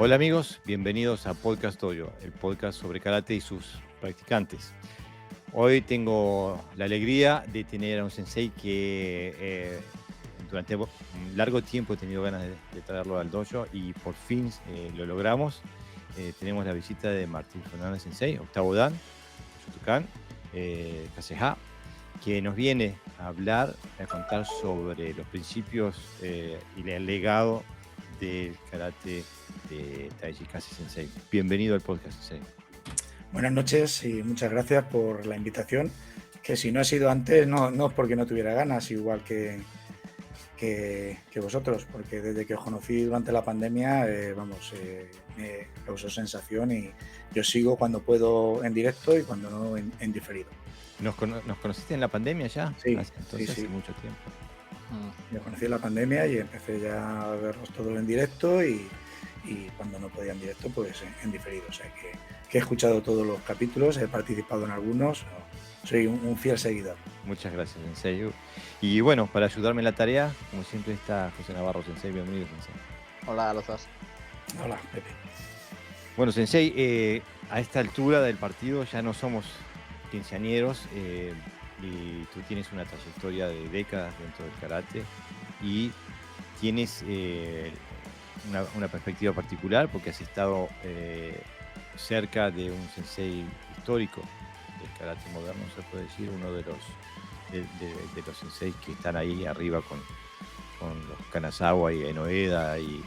Hola amigos, bienvenidos a Podcast Dojo, el podcast sobre karate y sus practicantes. Hoy tengo la alegría de tener a un sensei que durante un largo tiempo he tenido ganas de traerlo al dojo y por fin lo logramos. Tenemos la visita de Martín Fernández Sensei, octavo dan, Shotokan, Kaseha, que nos viene a hablar, a contar sobre los principios y el legado del karate de Taiji Kase Sensei. Bienvenido al podcast, Sensei. Buenas noches y muchas gracias por la invitación, que si no ha sido antes no es porque no tuviera ganas, igual que vosotros, porque desde que os conocí durante la pandemia, me causó sensación y yo sigo cuando puedo en directo y cuando no en diferido. ¿Nos conociste en la pandemia ya? Sí, Entonces, sí. hace mucho tiempo. Me conocí en la pandemia y empecé ya a verlos todos en directo y cuando no podía en directo, pues en diferido. O sea que he escuchado todos los capítulos, he participado en algunos, soy un fiel seguidor. Muchas gracias, Sensei. Y bueno, para ayudarme en la tarea, como siempre está José Navarro, Sensei. Bienvenido, Sensei. Hola a los dos. Hola, Pepe. Bueno, Sensei, a esta altura del partido ya no somos quinceañeros y tú tienes una trayectoria de décadas dentro del karate y tienes una perspectiva particular porque has estado cerca de un sensei histórico del karate moderno, se puede decir, uno de los senseis que están ahí arriba con los Kanazawa y Enoeda y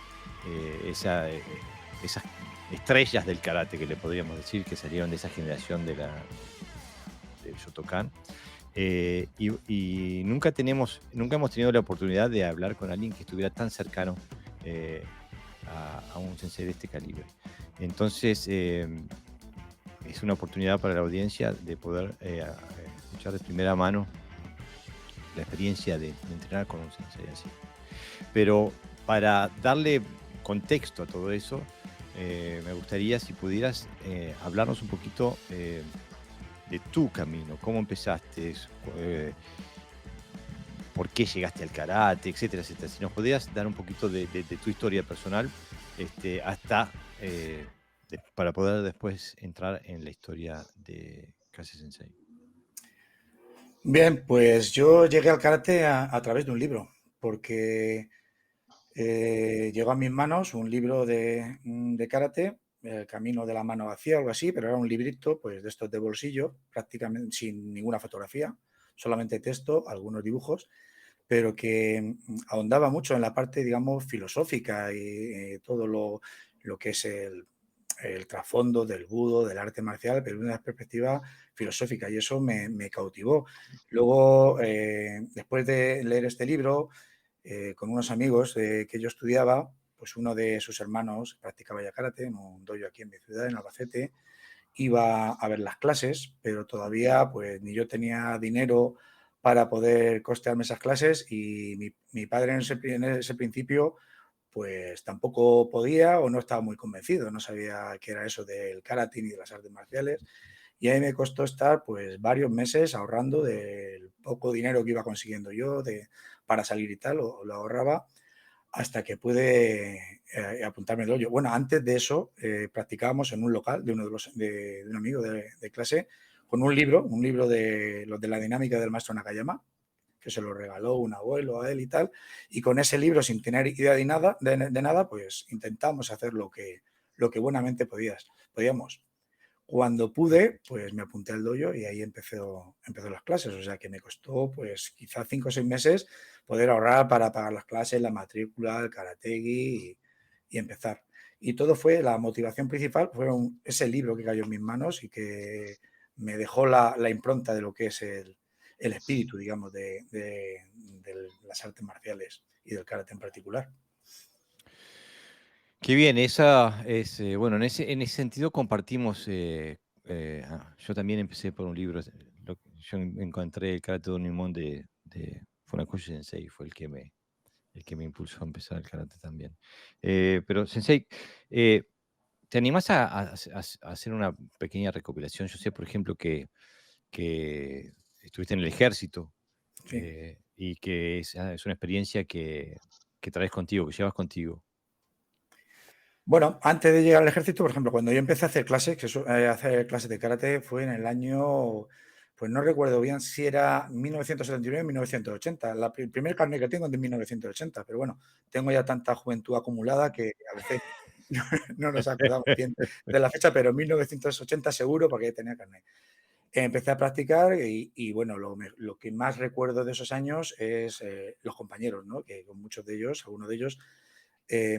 esas estrellas del karate que le podríamos decir que salieron de esa generación del Shotokan. Y nunca hemos tenido la oportunidad de hablar con alguien que estuviera tan cercano a un sensei de este calibre. Entonces, es una oportunidad para la audiencia de poder escuchar de primera mano la experiencia de entrenar con un sensei así. Pero para darle contexto a todo eso, me gustaría si pudieras hablarnos un poquito de tu camino, cómo empezaste, por qué llegaste al karate, etcétera, etcétera. Si nos pudieras dar un poquito de tu historia personal hasta para poder después entrar en la historia de Kase Sensei. Bien, pues yo llegué al karate a través de un libro, porque llegó a mis manos un libro de karate, El camino de la mano vacía, algo así, pero era un librito pues, de estos de bolsillo, prácticamente sin ninguna fotografía, solamente texto, algunos dibujos, pero que ahondaba mucho en la parte, digamos, filosófica y todo lo que es el trasfondo del budo, del arte marcial, pero desde una perspectiva filosófica, y eso me cautivó. Luego, después de leer este libro, con unos amigos que yo estudiaba, pues uno de sus hermanos practicaba ya karate en un dojo aquí en mi ciudad, en Albacete, iba a ver las clases, pero todavía pues ni yo tenía dinero para poder costearme esas clases y mi padre en ese principio pues tampoco podía o no estaba muy convencido, no sabía qué era eso del karate ni de las artes marciales y ahí me costó estar pues varios meses ahorrando del poco dinero que iba consiguiendo yo para salir y tal, lo ahorraba hasta que pude apuntarme al dojo. Bueno, antes de eso practicábamos en un local de un amigo de clase con un libro de los de la dinámica del maestro Nakayama, que se lo regaló un abuelo a él y tal, y con ese libro, sin tener idea de nada, pues intentamos hacer lo que buenamente podíamos. Cuando pude, pues me apunté al dojo y ahí empezó las clases. O sea que me costó, pues quizás 5 o 6 meses poder ahorrar para pagar las clases, la matrícula, el karategi y empezar. Y todo fue, la motivación principal fue ese libro que cayó en mis manos y que me dejó la impronta de lo que es el espíritu, digamos, de las artes marciales y del karate en particular. Qué bien, esa es, bueno, en ese sentido compartimos, yo también empecé por un libro, yo encontré el karate do Nimon de Funakoshi Sensei, fue el que me impulsó a empezar el karate también. Pero Sensei, ¿te animás a hacer una pequeña recopilación? Yo sé, por ejemplo, que estuviste en el ejército Sí. y que es una experiencia que traes contigo, que llevas contigo. Bueno, antes de llegar al ejército, por ejemplo, cuando yo empecé a hacer clases, hacer clases de karate fue en el año, pues no recuerdo bien si era 1979 o 1980. El primer carnet que tengo es de 1980, pero bueno, tengo ya tanta juventud acumulada que a veces no nos acordamos bien de la fecha, pero 1980 seguro porque ya tenía carnet. Empecé a practicar y bueno, lo que más recuerdo de esos años es los compañeros, ¿no? Que con muchos de ellos, algunos de ellos,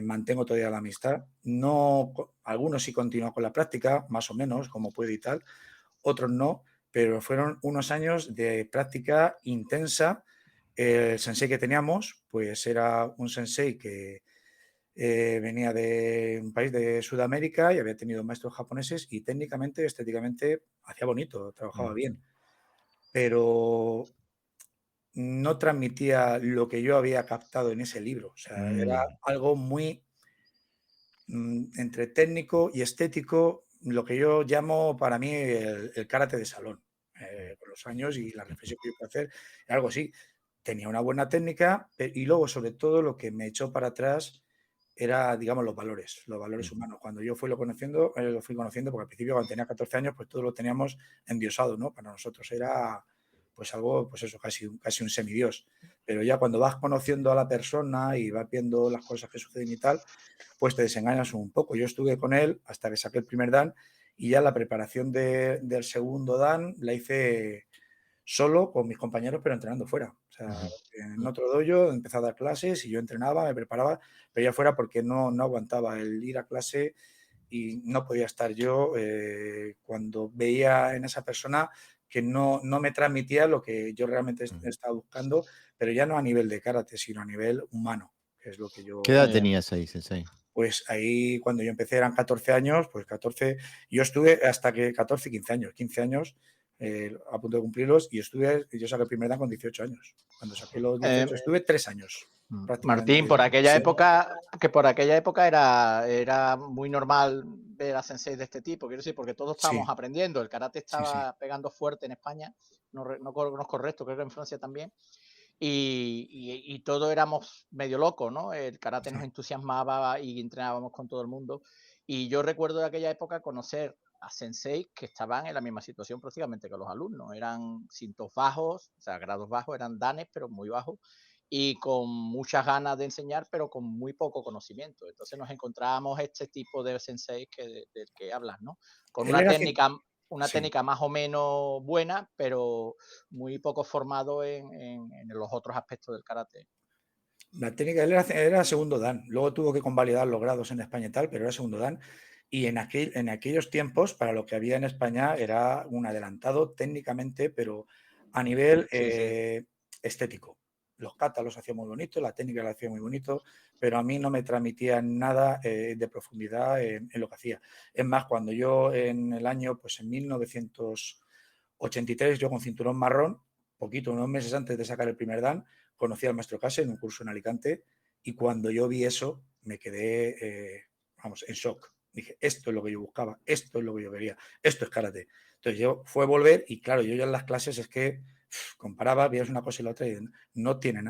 mantengo todavía la amistad. No, algunos sí continúan con la práctica, más o menos, como puede y tal, otros no, pero fueron unos años de práctica intensa. El sensei que teníamos, pues era un sensei que venía de un país de Sudamérica y había tenido maestros japoneses y técnicamente, estéticamente, hacía bonito, trabajaba Mm, bien, pero no transmitía lo que yo había captado en ese libro. O sea, era mm, algo muy entre técnico y estético, lo que yo llamo para mí el karate de salón. Con los años y la reflexión que yo puedo hacer, algo así. Tenía una buena técnica y luego, sobre todo, lo que me echó para atrás era, digamos, los valores ujú, humanos. Cuando yo lo fui conociendo, porque al principio, cuando tenía 14 años, pues todo lo teníamos endiosado, ¿no? Para nosotros era, pues algo, pues eso, casi un semidios. Pero ya cuando vas conociendo a la persona y vas viendo las cosas que suceden y tal, pues te desengañas un poco. Yo estuve con él hasta que saqué el primer Dan y ya la preparación del segundo Dan la hice solo con mis compañeros, pero entrenando fuera. O sea, ujú, en otro dojo empecé a dar clases y yo entrenaba, me preparaba, pero ya fuera porque no aguantaba el ir a clase y no podía estar yo cuando veía en esa persona que no me transmitía lo que yo realmente mm. estaba buscando, pero ya no a nivel de karate, sino a nivel humano, que es lo que ¿Qué yo edad tenías ahí, Sensei? pues ahí cuando yo empecé eran 14 años, pues 14, yo estuve hasta que 14, 15 años a punto de cumplirlos y yo saqué el primer dan con 18 años. Cuando saqué los Eh, 18 estuve 3 años Martín, prácticamente. por aquella Sí, época, que por aquella época era muy normal ver a sensei de este tipo, quiero decir, porque todos estábamos sí, aprendiendo, el karate sí, sí. estaba pegando fuerte en España, no conozco el resto, creo que en Francia también, y todos éramos medio locos, ¿no? El karate nos Sí. entusiasmaba y entrenábamos con todo el mundo, y yo recuerdo de aquella época conocer a sensei que estaban en la misma situación prácticamente que los alumnos, eran cintos bajos, o sea, grados bajos, eran danes, pero muy bajos, y con muchas ganas de enseñar, pero con muy poco conocimiento. Entonces nos encontrábamos este tipo de sensei del que hablas, ¿no? Con Él era una sí. técnica más o menos buena, pero muy poco formado en los otros aspectos del karate. La técnica, él era segundo dan. Luego tuvo que convalidar los grados en España y tal, pero era segundo dan. Y en aquellos tiempos, para lo que había en España, era un adelantado técnicamente, pero a nivel Sí, sí. estético. Los katas los hacía muy bonito, la técnica la hacía muy bonito, pero a mí no me transmitía nada de profundidad en lo que hacía. Es más, cuando yo en el año, pues en 1983, yo con cinturón marrón, poquito, unos meses antes de sacar el primer dan, conocí al maestro Case en un curso en Alicante y cuando yo vi eso me quedé, vamos, en shock. Dije, esto es lo que yo buscaba, esto es lo que yo quería, esto es karate. Entonces yo fue volver y claro, yo ya en las clases es que comparaba, veías una cosa y la otra y no tiene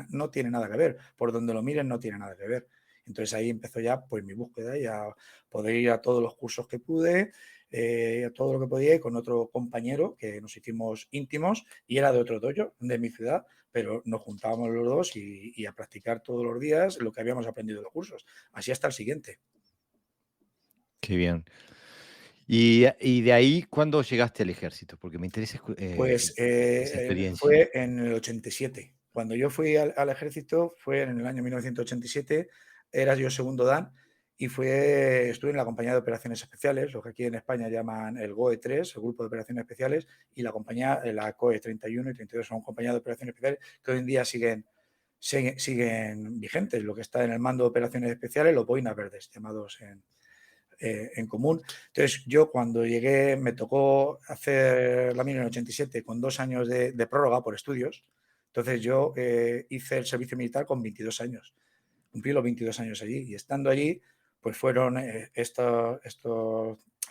nada que ver. Por donde lo miren no tiene nada que ver. Entonces ahí empezó ya pues mi búsqueda y a poder ir a todos los cursos que pude, a todo lo que podía y con otro compañero que nos hicimos íntimos y era de otro dojo de mi ciudad, pero nos juntábamos los dos y a practicar todos los días lo que habíamos aprendido en los cursos. Así hasta el siguiente. Qué bien. Y de ahí, ¿cuándo llegaste al ejército? Porque me interesa Pues esa experiencia. fue en el 87. Cuando yo fui al ejército fue en el año 1987, era yo segundo dan y estuve en la compañía de operaciones especiales, lo que aquí en España llaman el GOE 3, el Grupo de Operaciones Especiales, y la compañía, la COE 31 y 32 son compañías de operaciones especiales que hoy en día siguen vigentes. Lo que está en el mando de operaciones especiales, los boinas verdes, llamados en común. Entonces, yo cuando llegué me tocó hacer la mili en el 87 con 2 años de prórroga por estudios. Entonces, yo hice el servicio militar con 22 años. Cumplí los 22 años allí y estando allí, pues fueron esta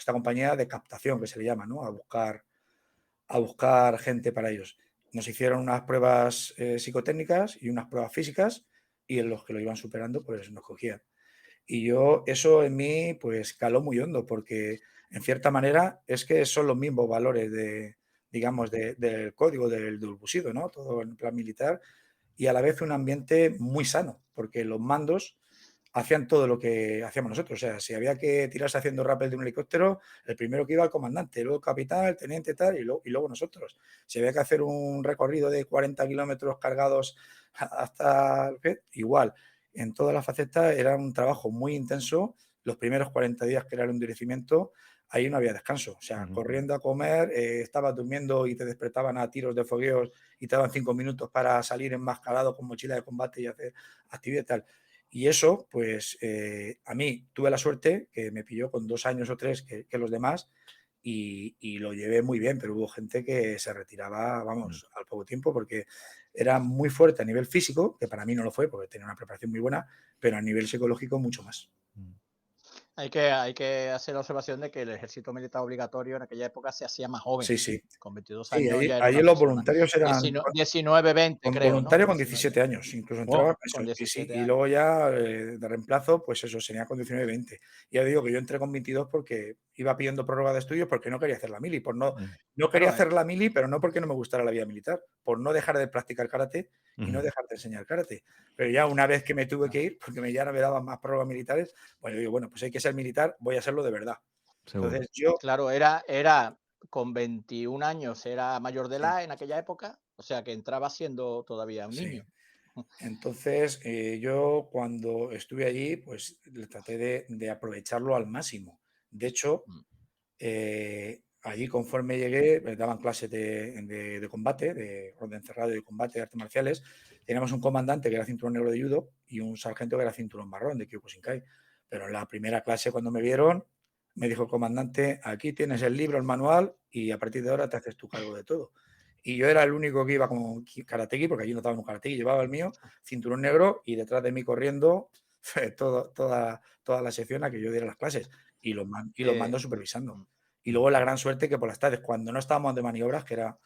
compañía de captación que se le llama, ¿no? A buscar gente para ellos. Nos hicieron unas pruebas psicotécnicas y unas pruebas físicas y en los que lo iban superando, pues nos cogían. Y yo, eso en mí, pues caló muy hondo, porque en cierta manera es que son los mismos valores de, digamos, del código del Bushido, ¿no? Todo en plan militar y a la vez un ambiente muy sano, porque los mandos hacían todo lo que hacíamos nosotros. O sea, si había que tirarse haciendo rappel de un helicóptero, el primero que iba el comandante, luego el capitán, el teniente tal, y luego nosotros. Si había que hacer un recorrido de 40 kilómetros cargados hasta el FED, igual. En todas las facetas era un trabajo muy intenso. Los primeros 40 días que era el endurecimiento, ahí no había descanso. O sea, corriendo a comer, estabas durmiendo y te despertaban a tiros de fogueos y te daban 5 minutos para salir enmascarado con mochila de combate y hacer actividad y tal. Y eso, pues a mí tuve la suerte que me pilló con 2 años o 3 que los demás y lo llevé muy bien, pero hubo gente que se retiraba, vamos, al poco tiempo porque era muy fuerte a nivel físico, que para mí no lo fue porque tenía una preparación muy buena, pero a nivel psicológico mucho más. Hay que hacer la observación de que el ejército militar obligatorio en aquella época se hacía más joven. Sí, sí. Con 22 Sí, años ya era allí una los persona. voluntarios eran 19, 20 con creo, ¿no? voluntario con 19. 17 años, incluso Wow, entraba con eso, y, sí, 17 y años. luego ya de reemplazo, pues eso, sería con 19 y 20. Ya digo que yo entré con 22 porque iba pidiendo prórroga de estudios porque no quería hacer la mili, no quería hacer la mili, pero no porque no me gustara la vida militar, por no dejar de practicar karate y no dejar de enseñar karate. Pero ya una vez que me tuve que ir, porque ya no me daban más prórrogas militares, pues yo digo, bueno, pues hay que ser militar, voy a serlo de verdad. Seguro. Entonces yo... Claro, era con 21 años, era mayor de edad en aquella época, o sea que entraba siendo todavía un niño. Entonces, yo cuando estuve allí, pues traté de aprovecharlo al máximo. De hecho, allí conforme llegué, me daban clases de combate, de orden cerrado y de combate de artes marciales. Teníamos un comandante que era cinturón negro de judo y un sargento que era cinturón marrón de Kyokushinkai. Pero en la primera clase, cuando me vieron, me dijo el comandante, aquí tienes el libro, el manual, y a partir de ahora te haces tu cargo de todo. Y yo era el único que iba como karateki, porque allí no estaba un karateki, llevaba el mío, cinturón negro, y detrás de mí corriendo toda la sección a que yo diera las clases y los mando supervisando. Y luego la gran suerte que por las tardes, cuando no estábamos de maniobras, que era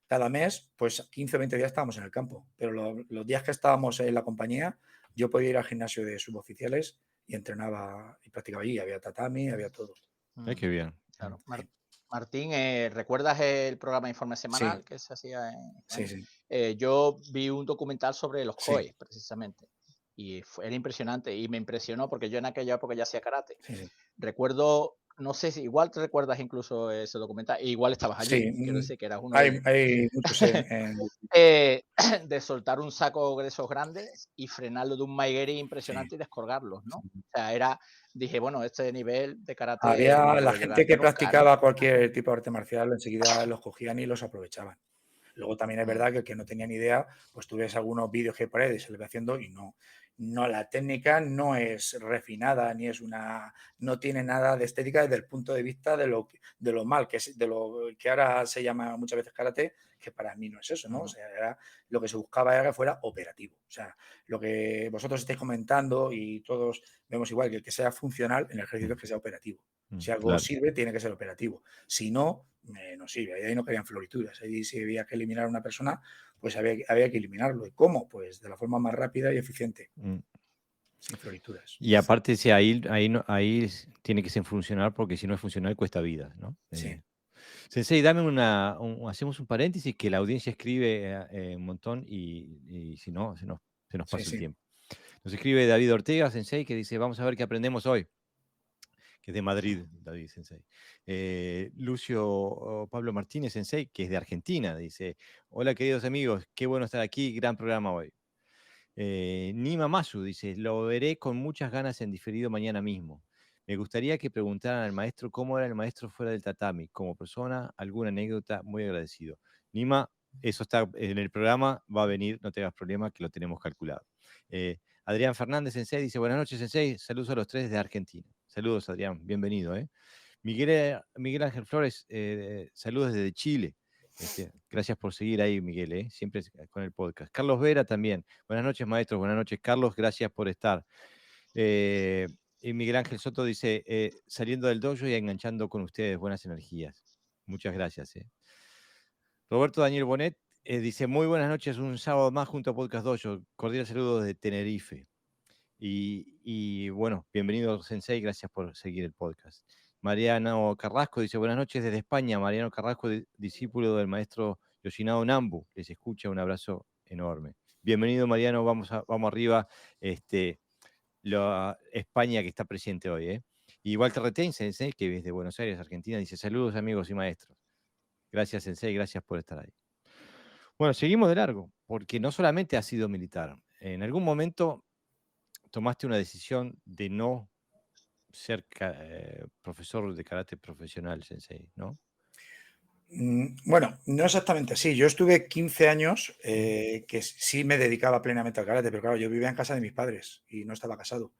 cada mes, pues 15 o 20 días estábamos en el campo. Pero los días que estábamos en la compañía, yo podía ir al gimnasio de suboficiales y entrenaba y practicaba allí. Había tatami, había todo. Ay, qué bien. Claro. Martín, ¿recuerdas el programa Informe Semanal Sí. que se hacía en Sí, sí. yo vi un documental sobre los Sí. COE, precisamente. Y era impresionante y me impresionó porque yo en aquella época ya hacía karate. Sí, sí. Recuerdo, no sé si igual te recuerdas incluso ese documental, e igual estabas allí, Sí, quiero decir que eras uno de ellos. hay muchos De soltar un saco de esos grandes y frenarlo de un maigueri impresionante y descolgarlos, ¿no? O sea, dije, bueno, este nivel de karate no Había lo la voy a llegar gente que yo nunca, ¿no? practicaba cualquier tipo de arte marcial, enseguida los cogían y los aprovechaban. Luego también es verdad que el que no tenía ni idea, pues tú ves algunos vídeos que hay por ahí se le va haciendo y no, la técnica no es refinada ni no tiene nada de estética desde el punto de vista de lo mal, de lo que ahora se llama muchas veces karate, que para mí no es eso, ¿no? O sea, lo que se buscaba era que fuera operativo. O sea, lo que vosotros estáis comentando y todos vemos igual, que el que sea funcional en el ejército es que sea operativo. Si algo sirve, tiene que ser operativo. Si no, no sirve. Ahí no querían florituras. Ahí si había que eliminar a una persona, pues había que eliminarlo. ¿Y cómo? Pues de la forma más rápida y eficiente. Sin florituras. Y aparte, sí, ahí tiene que ser funcional porque si no es funcional cuesta vida, ¿no? Sí. Sensei, dame hacemos un paréntesis que la audiencia escribe un montón y si no, se nos pasa el tiempo. Nos escribe David Ortega, Sensei, que dice, vamos a ver qué aprendemos hoy. Que es de Madrid, David Sensei. Lucio Pablo Martínez Sensei, que es de Argentina, dice, hola queridos amigos, qué bueno estar aquí, gran programa hoy. Nima Masu dice, lo veré con muchas ganas en diferido mañana mismo. Me gustaría que preguntaran al maestro cómo era el maestro fuera del tatami, como persona, alguna anécdota, muy agradecido. Nima, eso está en el programa, va a venir, no tengas problema, que lo tenemos calculado. Adrián Fernández Sensei dice, buenas noches Sensei, saludos a los tres desde Argentina. Saludos Adrián, bienvenido. Miguel Ángel Flores, saludos desde Chile. Gracias por seguir ahí, Miguel, siempre con el podcast. Carlos Vera también. Buenas noches, maestros. Buenas noches, Carlos. Gracias por estar. Y Miguel Ángel Soto dice, saliendo del dojo y enganchando con ustedes, buenas energías. Muchas gracias. Roberto Daniel Bonet dice, muy buenas noches, un sábado más junto a Podcast Dojo. Cordial saludo desde Tenerife. Y bueno, bienvenido Sensei, gracias por seguir el podcast. Mariano Carrasco dice, buenas noches desde España. Mariano Carrasco, discípulo del maestro Yoshinado Nambu, les escucha, un abrazo enorme. Bienvenido Mariano, vamos arriba. España que está presente hoy. Y Walter Retain, Sensei, que es de Buenos Aires, Argentina, dice, saludos amigos y maestros. Gracias Sensei, gracias por estar ahí. Bueno, seguimos de largo, porque no solamente has sido militar, en algún momento tomaste una decisión de no ser profesor de karate profesional, Sensei, ¿no? Bueno, no exactamente así. Yo estuve 15 años que sí me dedicaba plenamente al karate, pero claro, yo vivía en casa de mis padres y no estaba casado.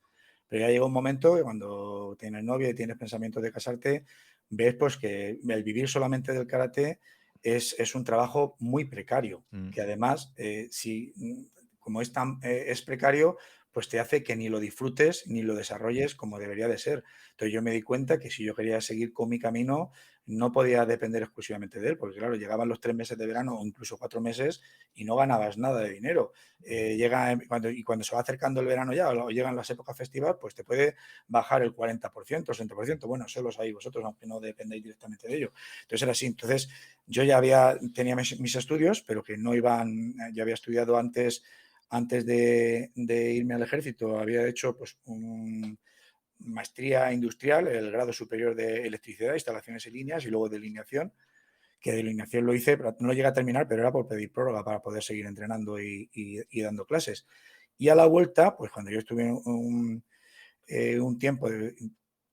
Pero ya llega un momento que cuando tienes novia y tienes pensamiento de casarte, ves pues que el vivir solamente del karate es un trabajo muy precario, que además, como es precario, pues te hace que ni lo disfrutes ni lo desarrolles como debería de ser. Entonces yo me di cuenta que si yo quería seguir con mi camino, no podía depender exclusivamente de él, porque claro, llegaban los 3 meses de verano o incluso 4 meses y no ganabas nada de dinero. Cuando se va acercando el verano ya o llegan las épocas festivas, pues te puede bajar el 40%, 60%. Bueno, eso lo sabéis vosotros, aunque no dependéis directamente de ello. Entonces era así. Entonces yo ya tenía mis estudios, pero que no iban, ya había estudiado antes de irme al ejército, había hecho pues maestría industrial, el grado superior de electricidad, instalaciones y líneas y luego de delineación, que de delineación lo hice, pero no lo llegué a terminar, pero era por pedir prórroga para poder seguir entrenando y dando clases. Y a la vuelta, pues cuando yo estuve un tiempo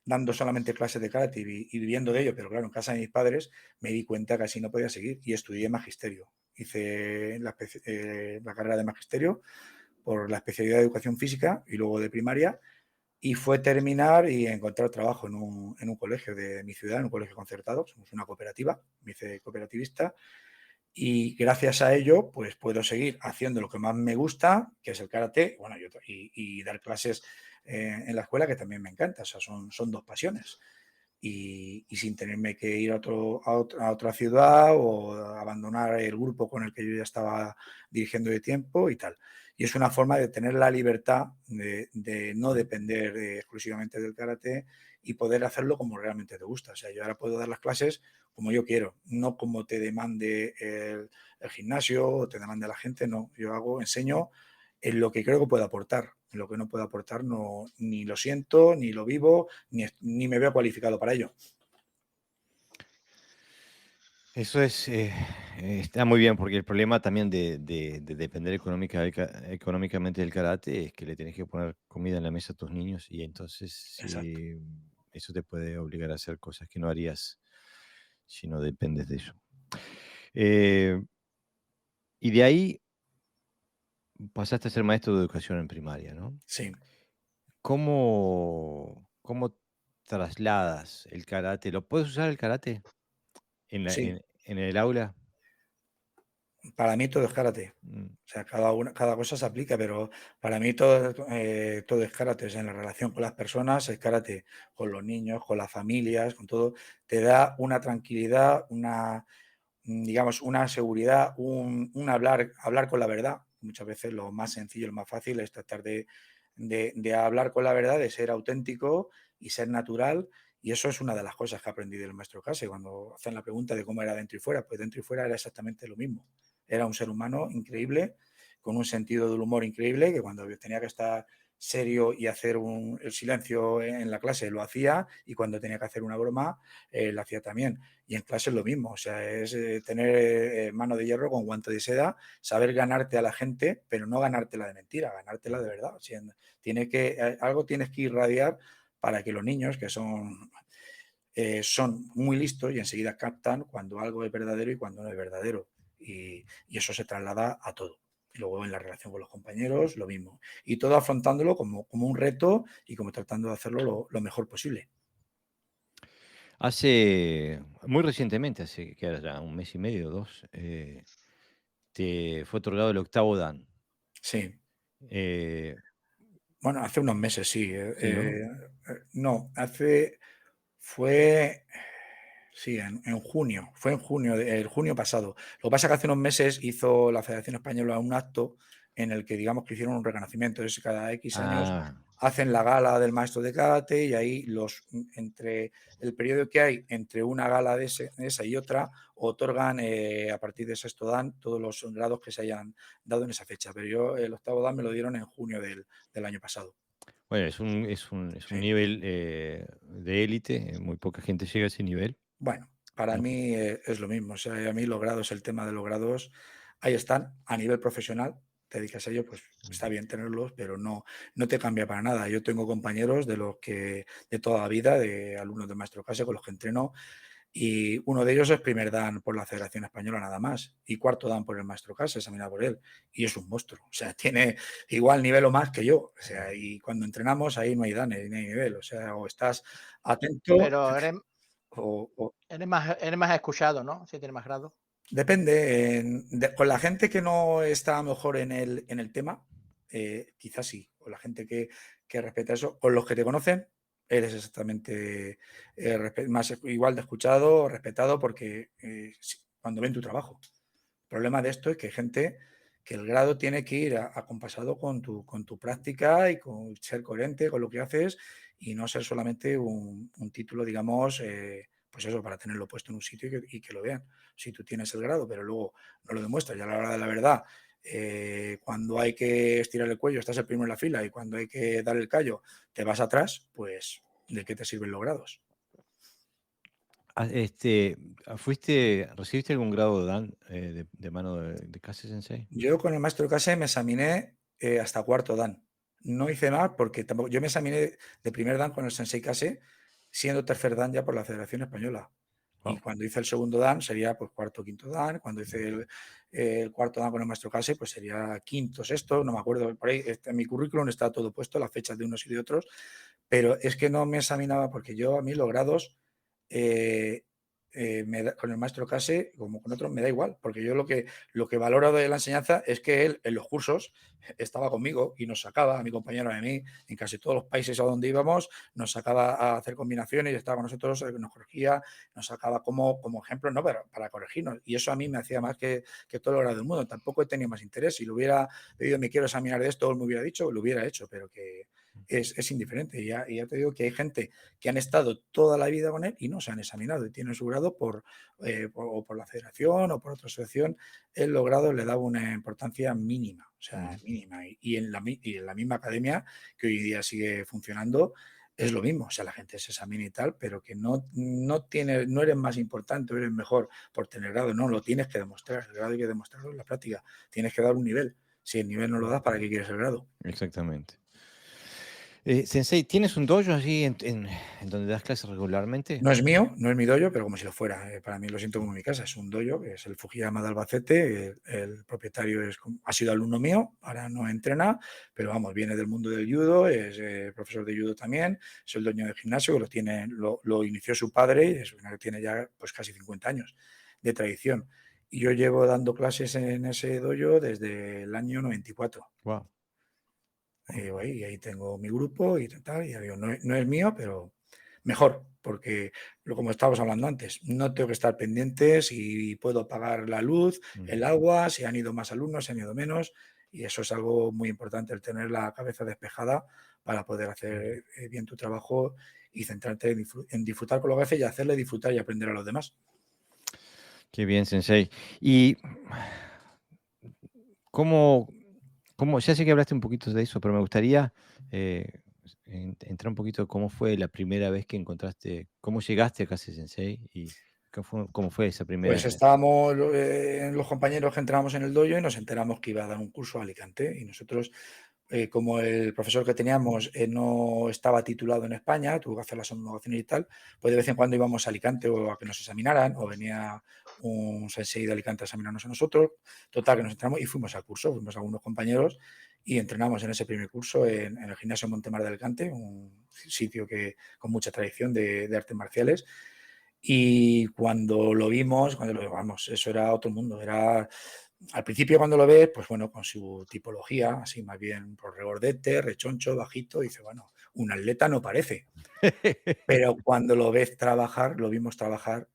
dando solamente clases de karate y viviendo de ello, pero claro, en casa de mis padres, me di cuenta que así no podía seguir y estudié magisterio. Hice la carrera de magisterio por la especialidad de educación física y luego de primaria, y fue terminar y encontrar trabajo en un colegio de mi ciudad, en un colegio concertado. Somos una cooperativa, me hice cooperativista, y gracias a ello pues puedo seguir haciendo lo que más me gusta, que es el karate, bueno, y dar clases en la escuela, que también me encanta. O sea, son dos pasiones. Y sin tenerme que ir a otra ciudad o abandonar el grupo con el que yo ya estaba dirigiendo de tiempo y tal. Y es una forma de tener la libertad de no depender exclusivamente del karate y poder hacerlo como realmente te gusta. O sea, yo ahora puedo dar las clases como yo quiero, no como te demande el gimnasio o te demande la gente, no. Yo enseño en lo que creo que puedo aportar. En lo que no puedo aportar no, ni lo siento, ni lo vivo, ni me veo cualificado para ello. Eso está muy bien, porque el problema también de depender económicamente del karate es que le tenés que poner comida en la mesa a tus niños y entonces Exacto. eso te puede obligar a hacer cosas que no harías si no dependes de eso. Eh, y de ahí pasaste a ser maestro de educación en primaria, ¿no? Sí, ¿Cómo trasladas el karate? ¿Lo puedes usar el karate sí. en el aula? Para mí todo es karate. Mm. O sea, cada cosa se aplica, pero para mí todo es karate. O sea, en la relación con las personas es karate, con los niños, con las familias, con todo. Te da una tranquilidad, digamos, una seguridad, un hablar con la verdad. Muchas veces lo más sencillo, lo más fácil es tratar de hablar con la verdad, de ser auténtico y ser natural. Y eso es una de las cosas que aprendí del maestro Kase. Cuando hacen la pregunta de cómo era dentro y fuera, pues dentro y fuera era exactamente lo mismo. Era un ser humano increíble, con un sentido del humor increíble, que cuando tenía que estar serio y hacer el silencio en la clase lo hacía, y cuando tenía que hacer una broma lo hacía también. Y en clase es lo mismo. O sea, es tener mano de hierro con guante de seda, saber ganarte a la gente, pero no ganártela de mentira, ganártela de verdad. O sea, algo tienes que irradiar para que los niños, que son muy listos y enseguida captan cuando algo es verdadero y cuando no es verdadero. Y eso se traslada a todo. Y luego en la relación con los compañeros, lo mismo. Y todo afrontándolo como un reto y como tratando de hacerlo lo mejor posible. Muy recientemente, hace que era ya un mes y medio, 2, te fue otorgado el octavo Dan. Sí. Eh, Bueno, hace unos meses, sí. sí, ¿no? No, fue, sí, en junio. Fue en junio, el junio pasado. Lo que pasa es que hace unos meses hizo la Federación Española un acto en el que digamos que hicieron un reconocimiento. Entonces, cada X años Ah, hacen la gala del maestro de karate y ahí entre el periodo que hay entre una gala de esa y otra, otorgan a partir de sexto dan todos los grados que se hayan dado en esa fecha. Pero yo el octavo dan me lo dieron en junio del año pasado. bueno, es un Sí. nivel de élite, muy poca gente llega a ese nivel. Bueno, para No. mí es lo mismo. O sea, a mí los grados, el tema de los grados, ahí están. A nivel profesional, te dedicas a ello, pues está bien tenerlos, pero no te cambia para nada. Yo tengo compañeros de toda la vida, de alumnos de maestro clase con los que entreno, y uno de ellos es primer dan por la Federación Española nada más, y cuarto dan por el maestro clase, examinado por él, y es un monstruo. O sea, tiene igual nivel o más que yo. O sea, y cuando entrenamos ahí no hay danes, ni hay nivel. O sea, o estás atento Pero eres, o eres más escuchado, ¿no? Si tienes más grado. depende. Con la gente que no está mejor en el tema, quizás sí. Con la gente que respeta eso. Con los que te conocen, eres exactamente más igual de escuchado, respetado, porque cuando ven tu trabajo. El problema de esto es que hay gente que el grado tiene que ir acompasado con tu práctica y con ser coherente con lo que haces y no ser solamente un título, digamos, pues eso, para tenerlo puesto en un sitio y que lo vean. Si tú tienes el grado, pero luego no lo demuestras y a la hora de la verdad, cuando hay que estirar el cuello, estás el primero en la fila y cuando hay que dar el callo, te vas atrás, pues ¿de qué te sirven los grados? ¿Recibiste algún grado de Dan de mano de Kase Sensei? Yo con el maestro Kase me examiné hasta cuarto dan. No hice más porque tampoco. Yo me examiné de primer dan con el Sensei Kase, siendo tercer dan ya por la Federación Española. Y Wow. cuando hice el segundo dan sería pues cuarto, quinto dan. Cuando hice el cuarto dan con el maestro Kase, pues sería quinto, sexto, no me acuerdo. Por ahí en mi currículum está todo puesto, las fechas de unos y de otros, pero es que no me examinaba porque a mí los grados eh, con el maestro Case, como con otros, me da igual, porque yo lo que valoro de la enseñanza es que él en los cursos estaba conmigo y nos sacaba, a mi compañero y a mí, en casi todos los países a donde íbamos, nos sacaba a hacer combinaciones y estaba con nosotros, nos corregía, nos sacaba como ejemplo, ¿no? Para corregirnos. Y eso a mí me hacía más que todo lo grado del mundo. Tampoco he tenido más interés. Si lo hubiera pedido, me quiero examinar de esto, él me hubiera dicho, lo hubiera hecho, pero que es indiferente. Y ya te digo que hay gente que han estado toda la vida con él y no se han examinado y tienen su grado o por la federación o por otra asociación. El logrado le daba una importancia mínima, o sea, mínima. Y en la misma academia, que hoy día sigue funcionando, es lo mismo. O sea, la gente se examina y tal, pero que no eres más importante o eres mejor por tener grado. No, lo tienes que demostrar. El grado hay que demostrarlo en la práctica. Tienes que dar un nivel. Si el nivel no lo das, ¿para qué quieres el grado? Exactamente. Sensei, ¿tienes un dojo allí en donde das clases regularmente? No es mío, no es mi dojo, pero como si lo fuera. Para mí lo siento como mi casa. Es un dojo, que es el Fujiyama de Albacete. El propietario ha sido alumno mío, ahora no entrena, pero vamos, viene del mundo del judo, es profesor de judo también, es el dueño del gimnasio, que lo inició su padre y es una que tiene ya pues casi 50 años de tradición. Y yo llevo dando clases en ese dojo desde el año 94. Wow. Y ahí tengo mi grupo y tal, y ya digo, no es mío, pero mejor, porque como estábamos hablando antes, no tengo que estar pendiente si puedo pagar la luz, el agua, si han ido más alumnos, si han ido menos, y eso es algo muy importante, el tener la cabeza despejada para poder hacer bien tu trabajo y centrarte en disfrutar con lo que haces y hacerle disfrutar y aprender a los demás. Qué bien, Sensei. Y cómo, ya sé que hablaste un poquito de eso, pero me gustaría entrar un poquito cómo fue la primera vez que cómo llegaste a Kase Sensei y cómo fue esa Pues primera. estábamos los compañeros que entramos en el dojo y nos enteramos que iba a dar un curso a Alicante y nosotros, como el profesor que teníamos no estaba titulado en España, tuvo que hacer las homologaciones y tal, pues de vez en cuando íbamos a Alicante o a que nos examinaran o venía un sensei de Alicante a examinarnos a nosotros. Total, que nos entramos y fuimos al curso, fuimos a algunos compañeros y entrenamos en ese primer curso en el gimnasio Montemar de Alicante, un sitio con mucha tradición de artes marciales. Y cuando lo vimos, vamos, eso era otro mundo. Al principio cuando lo ves, pues bueno, con su tipología, así más bien por regordete, rechoncho, bajito, dice, bueno, un atleta no parece. Pero cuando lo ves trabajar, lo vimos trabajar,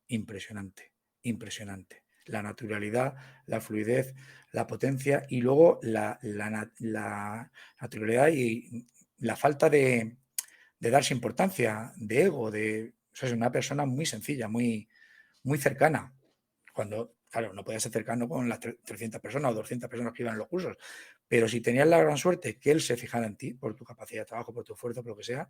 impresionante, impresionante. la naturalidad, la fluidez, la potencia y luego la naturalidad y la falta de darse importancia, de ego, o sea, es una persona muy sencilla, muy cercana. Cuando, claro, no podías ser cercano con las 300 personas o 200 personas que iban en los cursos, pero si tenías la gran suerte que él se fijara en ti por tu capacidad de trabajo, por tu esfuerzo, por lo que sea,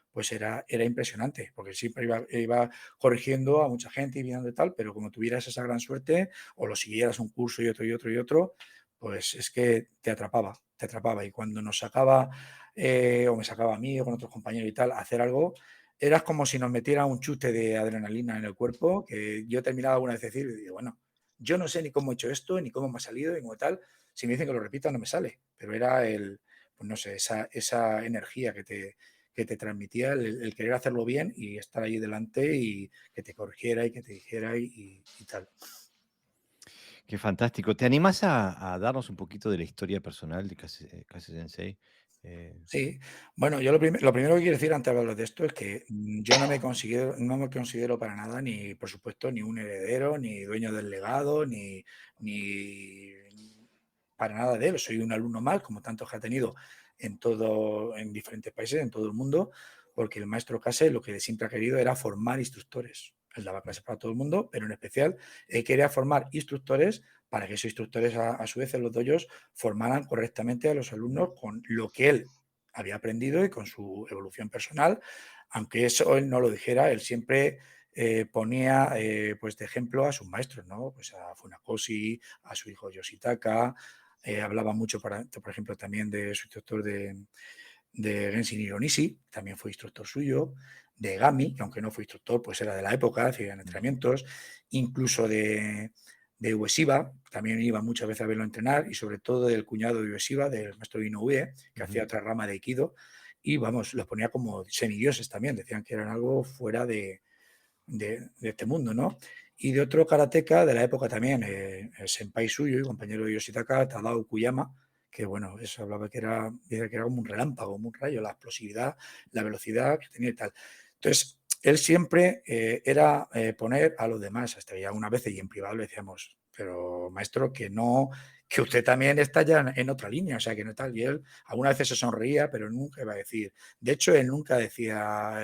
pues era impresionante, porque siempre iba corrigiendo a mucha gente y viendo y tal, pero como tuvieras esa gran suerte o lo siguieras un curso y otro y otro y otro, pues es que te atrapaba, te atrapaba. Y cuando nos sacaba, o me sacaba a mí o con otros compañeros y tal, a hacer algo, era como si nos metiera un chute de adrenalina en el cuerpo, que yo terminaba alguna vez de decir, y digo, bueno, yo no sé ni cómo he hecho esto, ni cómo me ha salido, ni cómo tal. Si me dicen que lo repita, no me sale. Pero era pues no sé, esa energía que te transmitía el querer hacerlo bien y estar ahí delante y que te corrigiera y que te dijera y tal. Qué fantástico. ¿Te animás a darnos un poquito de la historia personal de Kase Sensei? Sí, bueno, yo lo primero que quiero decir antes de hablar de esto es que yo no me considero para nada, ni por supuesto, ni un heredero, ni dueño del legado, ni para nada de él. Soy un alumno más, como tantos que ha tenido en diferentes países, en todo el mundo, porque el maestro Kase lo que siempre ha querido era formar instructores. Él daba clases para todo el mundo, pero en especial él quería formar instructores para que esos instructores, a su vez, en los dojos, formaran correctamente a los alumnos con lo que él había aprendido y con su evolución personal, aunque eso él no lo dijera, él siempre ponía pues de ejemplo a sus maestros, ¿no? Pues a Funakoshi, a su hijo Yoshitaka, hablaba mucho, por ejemplo, también de su instructor de Genshin Hironishi, también fue instructor suyo, de Gami, que aunque no fue instructor, pues era de la época, hacían entrenamientos, incluso de Ueshiba, también iba muchas veces a verlo entrenar, y sobre todo del cuñado de Ueshiba, del maestro Inoue, que hacía otra rama de Aikido, y vamos, los ponía como semidioses también, decían que eran algo fuera de este mundo, ¿no? Y de otro karateka de la época también, el senpai suyo y compañero de Yoshitaka, Tadao Kuyama, que bueno, eso hablaba dice que era como un relámpago, como un rayo, la explosividad, la velocidad que tenía y tal. Entonces, él siempre era poner a los demás, hasta ya una vez y en privado le decíamos, pero maestro, que usted también está ya en otra línea, o sea, que no tal. Y él algunas veces se sonreía, pero nunca iba a decir. De hecho, él nunca decía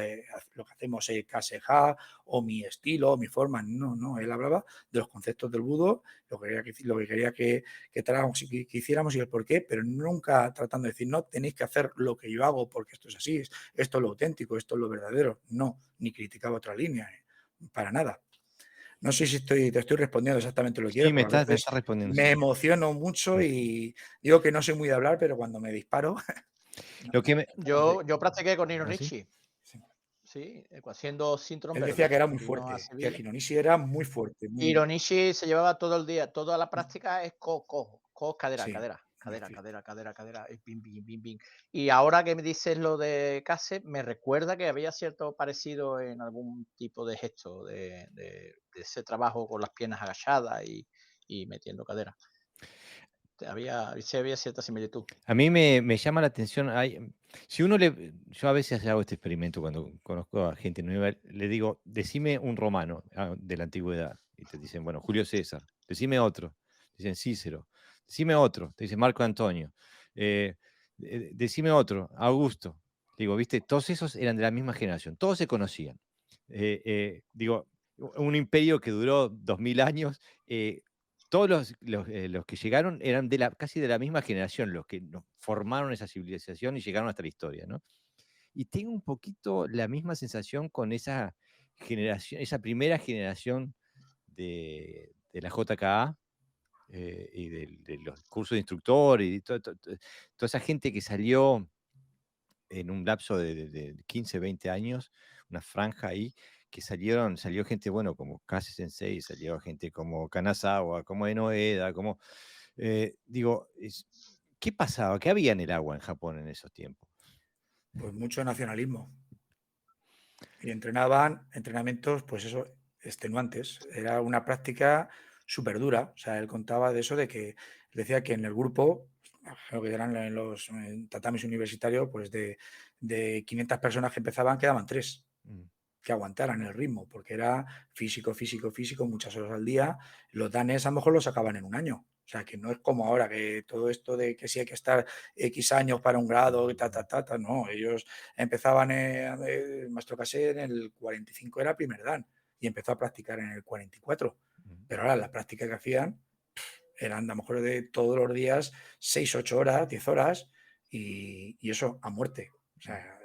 lo que hacemos es kaseha o mi estilo o mi forma. No, no, él hablaba de los conceptos del budo, lo que quería que tratáramos y que hiciéramos y el por qué, pero nunca tratando de decir, no, tenéis que hacer lo que yo hago porque esto es así, esto es lo auténtico, esto es lo verdadero. No, ni criticaba otra línea, para nada. No sé si te estoy respondiendo exactamente lo que Sí, quieres, me porque a estás veces respondiendo, me sí. emociono mucho y digo que no soy muy de hablar, pero cuando me disparo, Lo que me Yo practiqué con ¿Ah, sí? Hironishi, sí, haciendo cinturón él decía verde. que era muy Vino a fuerte, que Sevilla. Hironishi era muy fuerte, Hironishi se llevaba todo el día, toda la práctica es cadera, sí, cadera, muy cadera, difícil. cadera, cadera, cadera, y pim, pim, pim, pim. Y ahora que me dices lo de Kase, me recuerda que había cierto parecido en algún tipo de gesto de ese trabajo con las piernas agachadas y metiendo cadera. Sí había cierta similitud. A mí me llama la atención, si uno yo a veces hago este experimento cuando conozco a gente nueva, le digo, decime un romano de la antigüedad, y te dicen, bueno, Julio César, decime otro, dicen Cícero, decime otro, te dicen Marco Antonio, decime otro, Augusto. Digo, viste, todos esos eran de la misma generación, todos se conocían. Digo, un imperio que duró 2000 años, todos los que llegaron eran casi de la misma generación, los que formaron esa civilización y llegaron hasta la historia, ¿no? Y tengo un poquito la misma sensación con esa generación, esa primera generación de la JKA y de los cursos de instructor y toda esa gente que salió en un lapso de 15, 20 años, una franja ahí, que salió gente, bueno, como Kase Sensei, salió gente como Kanazawa, como Enoeda, digo, ¿qué pasaba? ¿Qué había en el agua en Japón en esos tiempos? Pues mucho nacionalismo. Y entrenaban entrenamientos, pues eso, extenuantes. Era una práctica súper dura. O sea, él contaba de eso, de que decía que en el grupo, lo que eran en los tatamis universitarios, pues de 500 personas que empezaban, quedaban 3. Mm. que aguantaran el ritmo, porque era físico, físico, físico, muchas horas al día. Los danes a lo mejor lo sacaban en un año. O sea, que no es como ahora, que todo esto de que sí hay que estar X años para un grado, y no. Ellos empezaban, el maestro Casé en el 45 era primer dan y empezó a practicar en el 44. Pero ahora la práctica que hacían eran a lo mejor de todos los días 6, 8 horas, 10 horas y eso a muerte. O sea,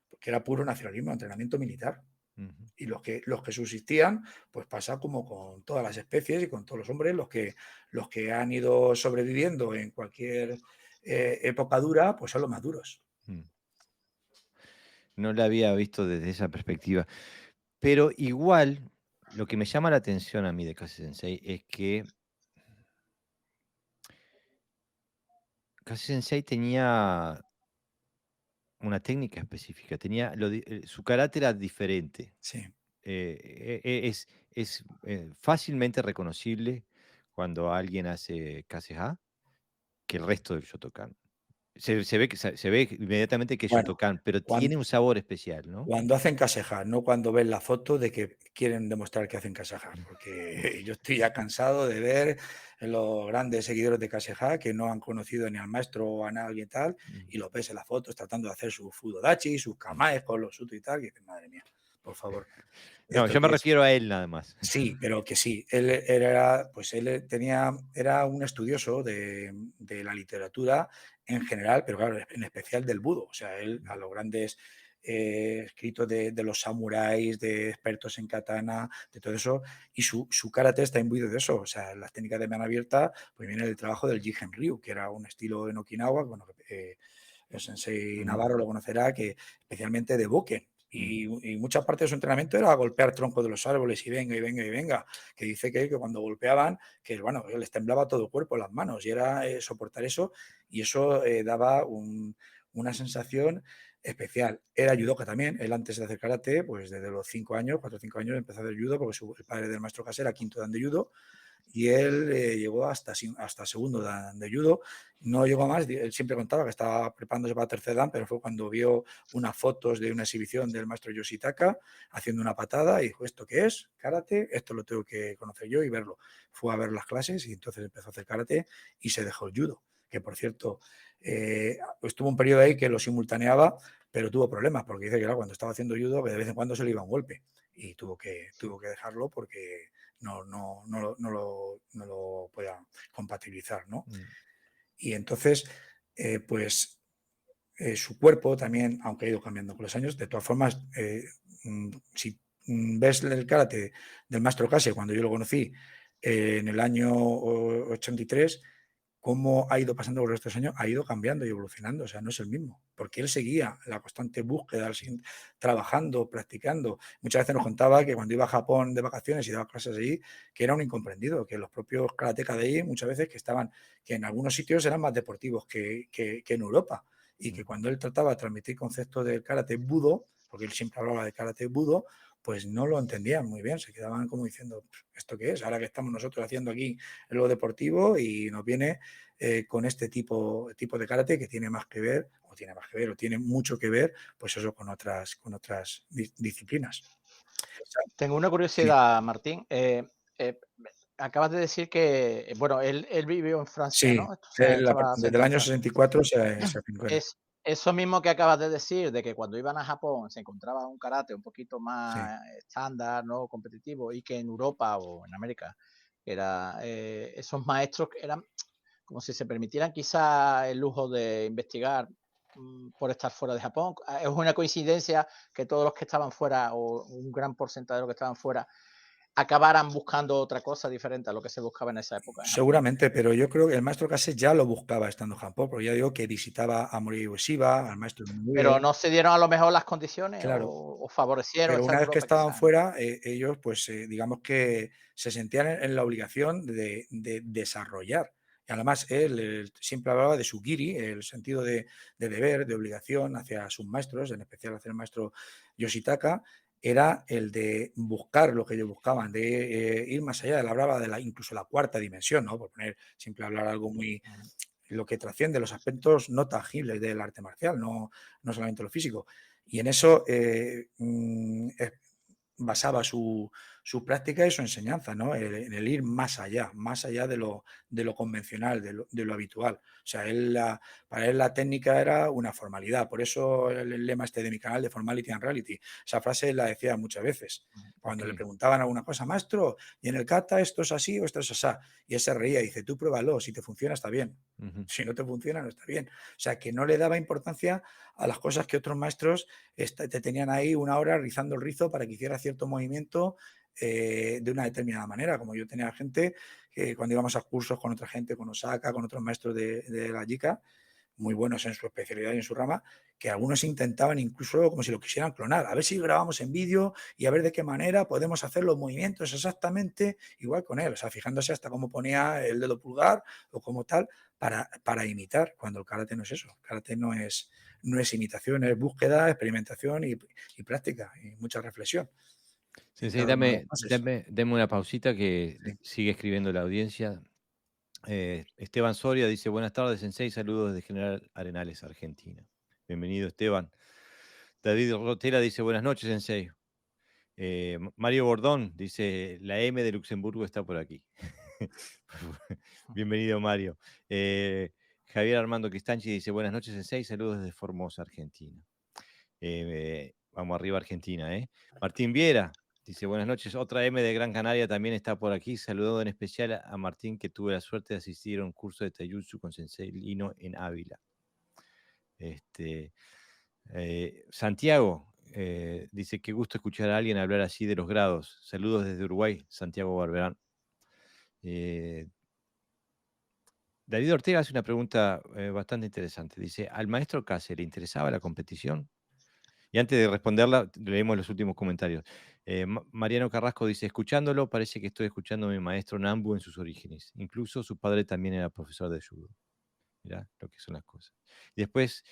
porque era puro nacionalismo, entrenamiento militar. Y los que subsistían, pues pasa como con todas las especies y con todos los hombres, los que han ido sobreviviendo en cualquier época dura, pues son los más duros. No la había visto desde esa perspectiva. Pero igual, lo que me llama la atención a mí de Kase Sensei es que Kase Sensei tenía una técnica específica, tenía su carácter era diferente. Sí. Es fácilmente reconocible cuando alguien hace Kase-ha que el resto del Shotokan. Se ve inmediatamente que es Bueno, Shotokan, pero cuando, tiene un sabor especial, ¿no? cuando hacen kaseha, no cuando ven la foto de que quieren demostrar que hacen kaseha, porque yo estoy ya cansado de ver los grandes seguidores de kaseha que no han conocido ni al maestro o a nadie y tal, y los ves en las fotos tratando de hacer su fudodachi, sus kamaes con los suto y tal, y dices, madre mía, por favor, No, ¿esto yo me qué es? refiero a él nada más. Sí, pero que sí, él era, pues él tenía, era un estudioso de la literatura en general, pero claro, en especial del budo. O sea, él a los grandes escritos de los samuráis, de expertos en katana, de todo eso, y su karate está imbuido de eso. O sea, las técnicas de mano abierta, pues viene del trabajo del Jigen Ryu, que era un estilo en Okinawa, bueno, el sensei Navarro lo conocerá, que especialmente de Boken. Y mucha parte de su entrenamiento era golpear troncos de los árboles y venga, y venga, y venga. Que dice que cuando golpeaban, que bueno, les temblaba todo el cuerpo, las manos, y era soportar eso, y eso daba una sensación especial. Era judoka también, él antes de hacer karate, pues desde los 5 años, 4 o 5 años, empezó a hacer judo, porque el padre del maestro Kase era quinto dan de judo, y él llegó hasta segundo dan de judo, no llegó a más, él siempre contaba que estaba preparándose para tercer dan, pero fue cuando vio unas fotos de una exhibición del maestro Yoshitaka haciendo una patada y dijo, ¿esto qué es? Karate, esto lo tengo que conocer yo y verlo. Fue a ver las clases y entonces empezó a hacer karate y se dejó el judo, que por cierto, estuvo un periodo ahí que lo simultaneaba, pero tuvo problemas, porque dice que claro, cuando estaba haciendo judo, que de vez en cuando se le iba un golpe y tuvo que dejarlo porque no lo pueda compatibilizar, ¿no? Y entonces, pues su cuerpo también, aunque ha ido cambiando con los años, de todas formas, si ves el karate del maestro Kase, cuando yo lo conocí en el año 83, cómo ha ido pasando por estos años, ha ido cambiando y evolucionando, o sea, no es el mismo, porque él seguía la constante búsqueda, trabajando, practicando. Muchas veces nos contaba que cuando iba a Japón de vacaciones y daba clases allí, que era un incomprendido, que los propios karatecas de allí muchas veces que en algunos sitios eran más deportivos que en Europa, y que cuando él trataba de transmitir conceptos del karate budo, porque él siempre hablaba de karate budo, pues no lo entendían muy bien, se quedaban como diciendo, ¿esto qué es? Ahora que estamos nosotros haciendo aquí lo deportivo y nos viene con este tipo de karate que tiene más que ver, o tiene mucho que ver, pues eso con otras disciplinas. Tengo una Sí, curiosidad, Martín. Eh, acabas de decir que, bueno, él vivió en Francia, sí, ¿no? O sea, estaba desde el asentado en año Francia. 64 se afincó en él. Es eso mismo que acabas de decir, de que cuando iban a Japón se encontraba un karate un poquito Sí. más estándar, ¿no? Competitivo, y que en Europa o en América era, esos maestros que eran como si se permitieran quizá el lujo de investigar por estar fuera de Japón. Es una coincidencia que todos los que estaban fuera, o un gran porcentaje de los que estaban fuera, acabaran buscando otra cosa diferente a lo que se buscaba en esa época en Japón. Seguramente, pero yo creo que el maestro Kase ya lo buscaba estando en Japón, porque ya digo que visitaba a Mori Ueshiba, al maestro Pero Inoue, no se dieron a lo mejor las condiciones claro. o favorecieron Pero estar una en vez que Europa estaban quizás, ¿no? fuera, ellos, pues digamos que se sentían en la obligación de desarrollar. Y además, él siempre hablaba de su giri, el sentido de deber, de obligación hacia sus maestros, en especial hacia el maestro Yoshitaka, era el de buscar lo que ellos buscaban, de ir más allá. Él hablaba de incluso la cuarta dimensión, ¿no? Por poner, siempre hablar algo muy, lo que trasciende los aspectos no tangibles del arte marcial, no solamente lo físico. Y en eso basaba su práctica y su enseñanza, ¿no? En el ir más allá de lo convencional, de lo habitual. O sea, para él la técnica era una formalidad. Por eso el lema este de mi canal de Formality and Reality. Esa frase la decía muchas veces. Cuando le Ok. preguntaban alguna cosa, maestro, y en el kata esto es así o esto es así. Y él se reía y dice, tú pruébalo, si te funciona está bien. Ujú. Si no te funciona, no está bien. O sea, que no le daba importancia a las cosas que otros maestros te tenían ahí una hora rizando el rizo para que hiciera cierto movimiento de una determinada manera. Como yo tenía gente que cuando íbamos a cursos con otra gente, con Osaka, con otros maestros de la JICA, muy buenos en su especialidad y en su rama, que algunos intentaban incluso como si lo quisieran clonar, a ver si grabamos en vídeo y a ver de qué manera podemos hacer los movimientos exactamente igual con él, o sea, fijándose hasta cómo ponía el dedo pulgar o como tal, para imitar, cuando el karate no es eso, el karate no es imitación, es búsqueda, experimentación y práctica y mucha reflexión en Sensei, cada una de las fases. dame una pausita que Sí. sigue escribiendo la audiencia. Esteban Soria dice, buenas tardes, Sensei, saludos desde General Arenales, Argentina. Bienvenido, Esteban. David Rotera dice, buenas noches, Sensei. Mario Bordón dice, la M de Luxemburgo está por aquí. Bienvenido, Mario. Javier Armando Cristanchi dice, buenas noches, Sensei, saludos desde Formosa, Argentina. Vamos arriba, Argentina, ¿eh? Martín Viera dice, buenas noches, otra M de Gran Canaria también está por aquí. Saludo en especial a Martín, que tuve la suerte de asistir a un curso de Taijutsu con Sensei Lino en Ávila. Santiago dice, qué gusto escuchar a alguien hablar así de los grados. Saludos desde Uruguay, Santiago Barberán. Eh, David Ortega hace una pregunta bastante interesante. Dice, ¿al maestro Case le interesaba la competición? Y antes de responderla, leemos los últimos comentarios. Mariano Carrasco dice, escuchándolo, parece que estoy escuchando a mi maestro Nambu en sus orígenes. Incluso su padre también era profesor de judo. Mirá lo que son las cosas. Y después,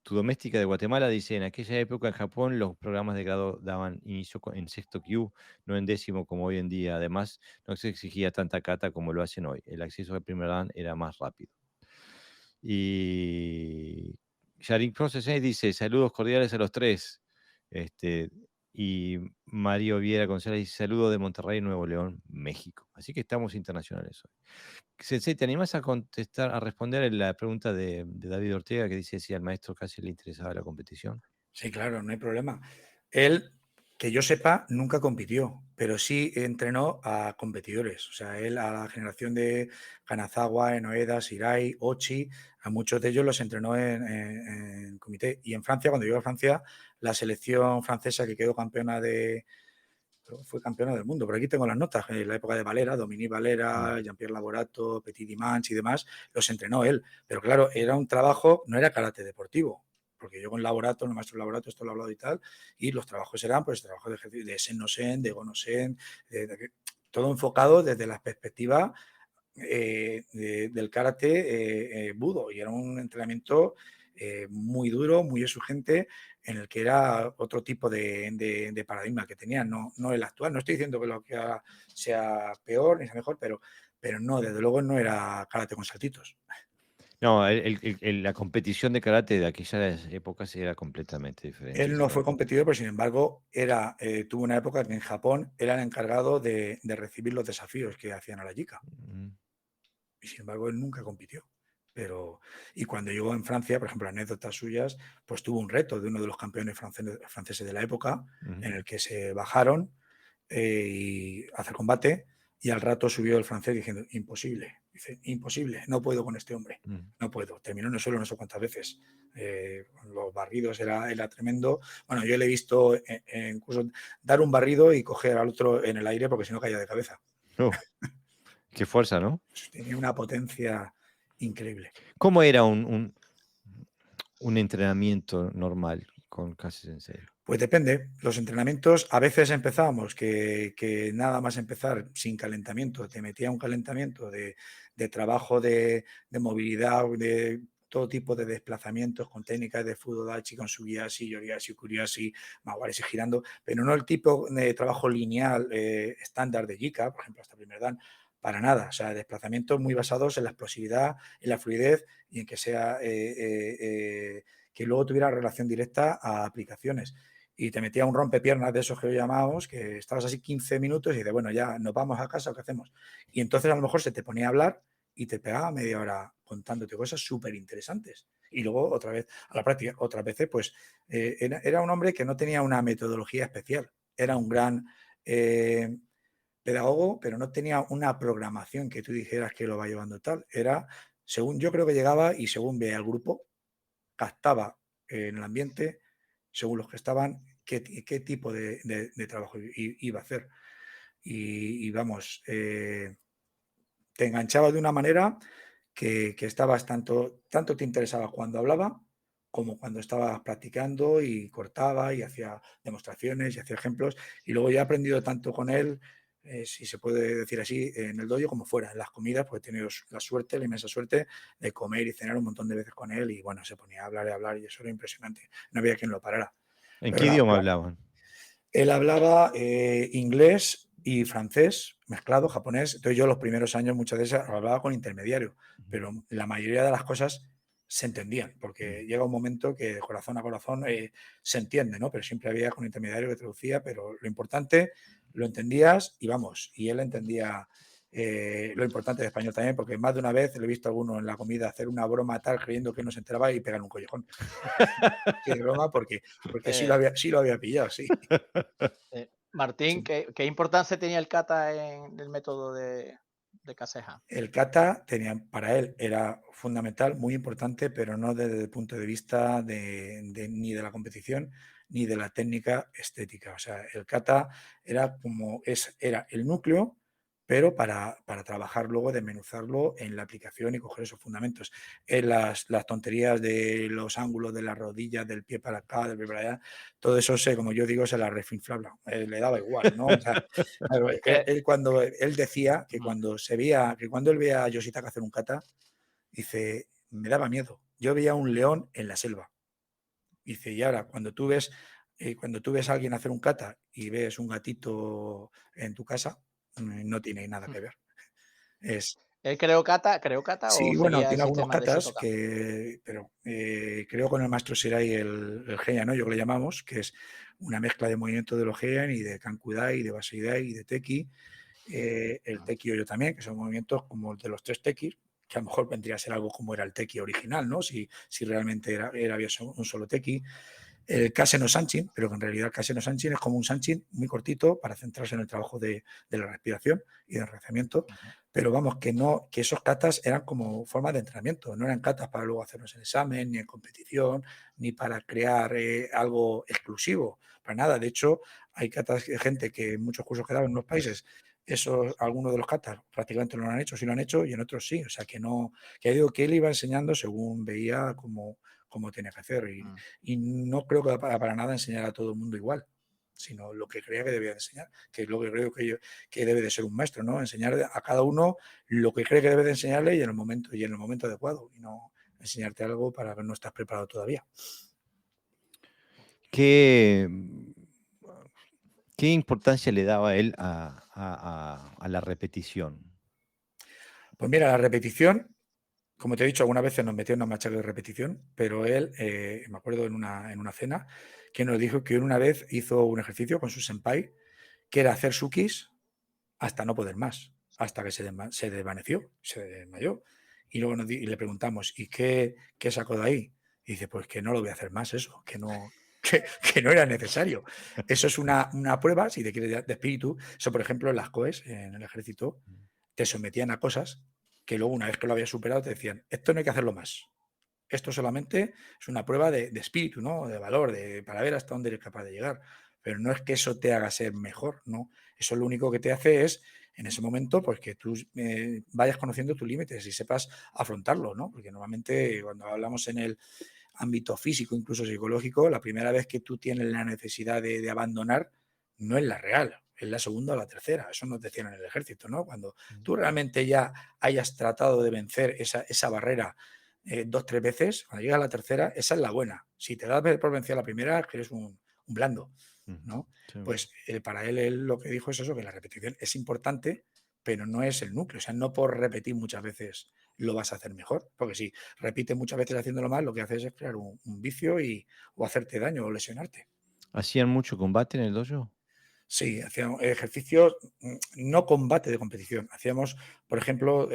tu doméstica de Guatemala dice, en aquella época en Japón los programas de grado daban inicio en sexto Q, no en décimo como hoy en día. Además, no se exigía tanta kata como lo hacen hoy. El acceso al primer dan era más rápido. Y Yarin Process dice, saludos cordiales a los tres. Este, y Mario Viera González dice, saludos de Monterrey, Nuevo León, México. Así que estamos internacionales hoy. Sensei, ¿te animás a contestar, a responder la pregunta de David Ortega que dice si al maestro casi le interesaba la competición? Sí, claro, no hay problema. Él, que yo sepa, nunca compitió, pero sí entrenó a competidores. O sea, él a la generación de Kanazawa, Enoeda, Shirai, Ochi, a muchos de ellos los entrenó en comité. Y en Francia, cuando llegó a Francia, la selección francesa que quedó campeona fue campeona del mundo. Por aquí tengo las notas. En la época de Valera, Dominique Valera, Jean-Pierre Laborato, Petit Dimanche y demás, los entrenó él. Pero claro, era un trabajo, no era karate deportivo. Porque yo con Laborato, el maestro Laborato, esto lo he hablado y tal, y los trabajos eran pues trabajos de ejercicio de Sen no Sen, de Go no Sen, todo enfocado desde la perspectiva del karate budo. Y era un entrenamiento muy duro, muy exigente, en el que era otro tipo de paradigma que tenía, no el actual. No estoy diciendo que lo que sea peor ni sea mejor, pero no, desde luego no era karate con saltitos. No, la competición de karate de aquellas épocas era completamente diferente. Él no fue competidor, pero sin embargo tuvo una época que en Japón era el encargado de recibir los desafíos que hacían a la JICA. Y sin embargo, él nunca compitió. Y cuando llegó en Francia, por ejemplo, anécdotas suyas, pues tuvo un reto de uno de los campeones franceses de la época, en el que se bajaron y hacer combate, y al rato subió el francés diciendo, imposible, dice, imposible, no puedo con este hombre, no puedo. Terminó en el suelo no sé cuántas veces. Los barridos era tremendo. Bueno, yo le he visto incluso dar un barrido y coger al otro en el aire porque si no caía de cabeza. Oh, qué fuerza, ¿no? Tenía una potencia increíble. ¿Cómo era un entrenamiento normal con Casi Sensei? Pues depende. Los entrenamientos, a veces empezábamos que nada más empezar sin calentamiento, te metía un calentamiento de trabajo de movilidad, de todo tipo de desplazamientos con técnicas de Fudodachi, con Sugiyashi, Yoriyashi, Kuriyashi, Mawareshi girando, pero no el tipo de trabajo lineal estándar de Jika, por ejemplo, hasta primer dan, para nada. O sea, desplazamientos muy basados en la explosividad, en la fluidez y en que sea que luego tuviera relación directa a aplicaciones. Y te metía un rompepiernas de esos que lo llamamos, que estabas así 15 minutos y dices, bueno, ya nos vamos a casa, ¿o qué hacemos? Y entonces a lo mejor se te ponía a hablar y te pegaba media hora contándote cosas súper interesantes. Y luego otra vez a la práctica, otras veces, pues era un hombre que no tenía una metodología especial. Era un gran pedagogo, pero no tenía una programación que tú dijeras que lo va llevando tal. Era, según yo creo que llegaba y según veía el grupo, captaba en el ambiente, según los que estaban, qué tipo de trabajo iba a hacer. Y vamos, te enganchaba de una manera que estabas tanto te interesaba cuando hablaba como cuando estabas practicando y cortaba y hacía demostraciones y hacía ejemplos. Y luego ya he aprendido tanto con él, si se puede decir así, en el dojo como fuera, en las comidas, pues he tenido la suerte, la inmensa suerte de comer y cenar un montón de veces con él y bueno, se ponía a hablar y eso era impresionante. No había quien lo parara. ¿En Pero qué idioma hablaban? él hablaba inglés y francés mezclado, japonés. Entonces yo los primeros años muchas veces hablaba con intermediario, pero la mayoría de las cosas se entendían, porque llega un momento que de corazón a corazón se entiende, ¿no? Pero siempre había con intermediario que traducía, pero lo importante lo entendías y vamos, y él entendía lo importante de español también, porque más de una vez le he visto a alguno en la comida hacer una broma tal creyendo que no se enteraba y pegar un collejón. Sí, de broma, porque Eh, sí lo había pillado, sí. Martín, Sí. ¿qué importancia tenía el kata en el método de Caseja? El kata para él era fundamental, muy importante, pero no desde el punto de vista ni de la competición ni de la técnica estética. O sea, el kata era el núcleo, pero para trabajar luego, desmenuzarlo en la aplicación y coger esos fundamentos. Las tonterías de los ángulos de las rodillas, del pie para acá, del pie para allá, todo eso, como yo digo, se la refinflaba. Le daba igual, ¿no? O sea, claro, Es que cuando él decía que mm, cuando él veía a Yoshitaka hacer un kata, dice, me daba miedo. Yo veía un león en la selva. Dice, y ahora cuando tú ves a alguien hacer un kata y ves un gatito en tu casa, no tiene nada que ver. Es, ¿él creó kata o sí, bueno, seguía el tiene algunos sistema de katas Shotokan? pero creo con el maestro Shirai el Heian, ¿no? Yo que le llamamos, que es una mezcla de movimiento de los Heian y de Kankudai, y de Baseidai y de Teki. El Mm, Teki yo también, que son movimientos como el de los tres Tekis, que a lo mejor vendría a ser algo como era el Teki original, ¿no? Si realmente había un solo Teki. El Kase no Sanchin, pero que en realidad el Kase no Sanchin es como un Sanchin muy cortito para centrarse en el trabajo de la respiración y del enraizamiento. ujú. Pero vamos, que esos katas eran como formas de entrenamiento, no eran katas para luego hacernos el examen, ni en competición, ni para crear algo exclusivo, para nada. De hecho, hay katas de gente que en muchos cursos que daban en unos países, algunos de los katas prácticamente no lo han hecho, sí lo han hecho, y en otros sí. O sea que no, que digo que él iba enseñando según veía cómo tenía que hacer. Mm. Y no creo que para nada enseñar a todo el mundo igual, sino lo que creía que debía de enseñar, que es lo que creo que debe de ser un maestro, ¿no? Enseñar a cada uno lo que cree que debe de enseñarle y en el momento adecuado, y no enseñarte algo para que no estás preparado todavía. ¿Qué, qué importancia le daba él a la repetición? Pues mira, la repetición, como te he dicho, algunas veces nos metió en una machaca de repetición, pero él, me acuerdo en una cena, que nos dijo que una vez hizo un ejercicio con su senpai, que era hacer sukis hasta no poder más, hasta que se desvaneció, se desmayó. Y luego y le preguntamos, ¿y qué sacó de ahí? Y dice, pues que no lo voy a hacer más eso, que no era necesario. Eso es una prueba, si te quieres de espíritu. Eso, por ejemplo, en las COEs, en el ejército, te sometían a cosas que luego, una vez que lo habías superado, te decían, esto no hay que hacerlo más. Esto solamente es una prueba de espíritu, ¿no? De valor, para ver hasta dónde eres capaz de llegar. Pero no es que eso te haga ser mejor, ¿no? Eso lo único que te hace es, en ese momento, pues que tú vayas conociendo tus límites y sepas afrontarlo, ¿no? Porque normalmente cuando hablamos en el ámbito físico, incluso psicológico, la primera vez que tú tienes la necesidad de abandonar no es la real, es la segunda o la tercera. Eso nos decían en el ejército, ¿no? Cuando tú realmente ya hayas tratado de vencer esa barrera 2, 3 veces, cuando llegas a la tercera, esa es la buena. Si te das por vencida la primera, es que eres un blando, Ujú, ¿no? sí. Pues para él lo que dijo es eso, que la repetición es importante, pero no es el núcleo. O sea, no por repetir muchas veces lo vas a hacer mejor. Porque si repites muchas veces haciéndolo mal, lo que haces es crear un vicio o hacerte daño o lesionarte. ¿Hacían mucho combate en el dojo? Sí, hacíamos ejercicios, no combate de competición. Hacíamos, por ejemplo,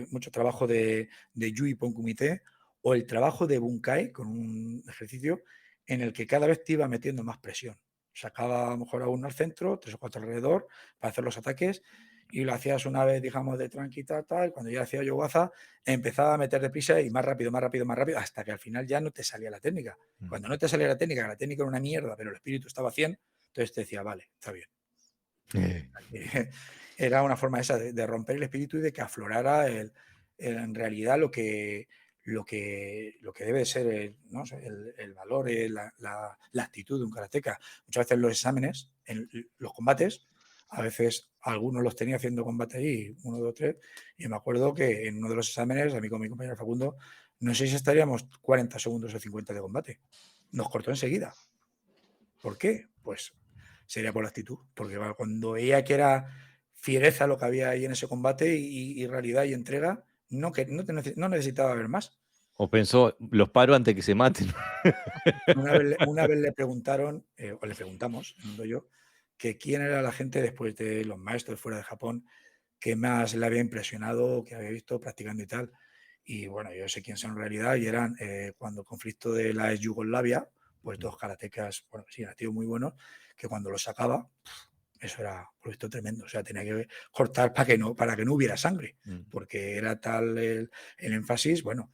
mucho trabajo de Yui Pon Kumite o el trabajo de Bunkai, con un ejercicio en el que cada vez te iba metiendo más presión. Sacaba a lo mejor a uno al centro, 3 o 4 alrededor, para hacer los ataques, y lo hacías una vez, digamos, de tranquila, tal. Cuando ya hacía yogaza, empezaba a meter deprisa y más rápido, más rápido, más rápido, hasta que al final ya no te salía la técnica. Cuando no te salía la técnica era una mierda, pero el espíritu estaba a 100, entonces te decía, vale, está bien. Era una forma esa de romper el espíritu y de que aflorara en realidad lo que debe ser ¿no? El valor, la actitud de un karateca. Muchas veces los exámenes, en los combates, a veces algunos los tenía haciendo combate ahí, 1, 2, 3, y me acuerdo que en uno de los exámenes, a mí con mi compañero Facundo, no sé si estaríamos 40 segundos o 50 de combate. Nos cortó enseguida. ¿Por qué? Pues sería por la actitud, porque cuando veía que era fiereza lo que había ahí en ese combate y realidad y entrega, no necesitaba ver más. ¿O pensó, los paro antes que se maten? Una vez le preguntaron, o le preguntamos en un dojo, que quién era la gente después de los maestros fuera de Japón que más le había impresionado, que había visto practicando y tal. Y bueno, yo sé quién son en realidad, y eran cuando el conflicto de la ex Yugoslavia, pues 2 karatecas, bueno, sí, nativos muy buenos, que cuando los sacaba, eso era por esto tremendo. O sea, tenía que cortar para que no hubiera sangre, porque era tal el énfasis, bueno,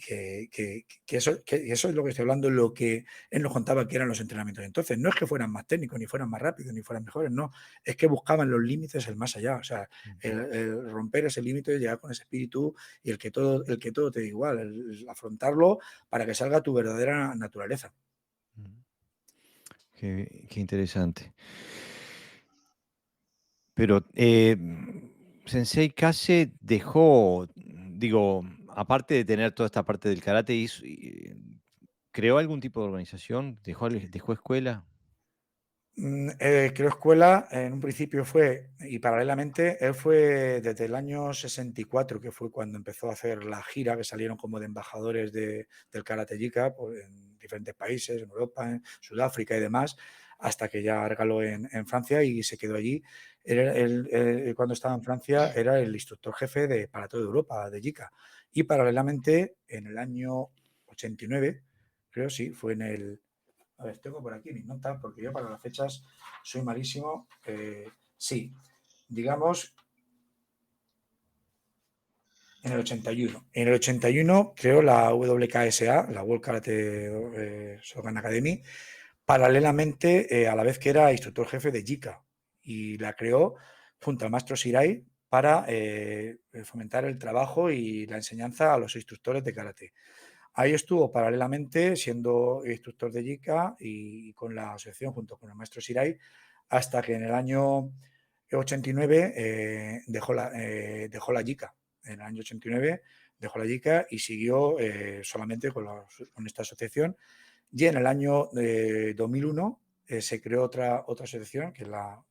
que eso es lo que estoy hablando, lo que él nos contaba que eran los entrenamientos. Entonces, no es que fueran más técnicos, ni fueran más rápidos, ni fueran mejores, no, es que buscaban los límites, el más allá, o sea, el romper ese límite, llegar con ese espíritu y el que todo te da igual, el afrontarlo para que salga tu verdadera naturaleza. Qué interesante. Pero, Sensei Kase dejó, digo, aparte de tener toda esta parte del karate, ¿creó algún tipo de organización? ¿Dejó escuela? Creo escuela, en un principio fue, y paralelamente, él fue desde el año 64, que fue cuando empezó a hacer la gira, que salieron como de embajadores del Karate Jika en diferentes países, en Europa, en Sudáfrica y demás, hasta que ya regaló en Francia y se quedó allí. Él, cuando estaba en Francia, era el instructor jefe para toda Europa, de Jika. Y paralelamente, en el año 89, creo, sí, fue en el... A ver, tengo por aquí mis notas, porque yo para las fechas soy malísimo. Sí, digamos, en el 81. En el 81 creó la WKSA, la World Karate Shogan Academy, paralelamente a la vez que era instructor jefe de JICA. Y la creó junto al maestro Shirai para fomentar el trabajo y la enseñanza a los instructores de karate. Ahí estuvo paralelamente siendo instructor de JICA y con la asociación junto con el maestro Shirai hasta que en el año 89 dejó la JICA. En el año 89 dejó la JICA y siguió solamente con esta asociación. Y en el año 2001 se creó otra asociación que es la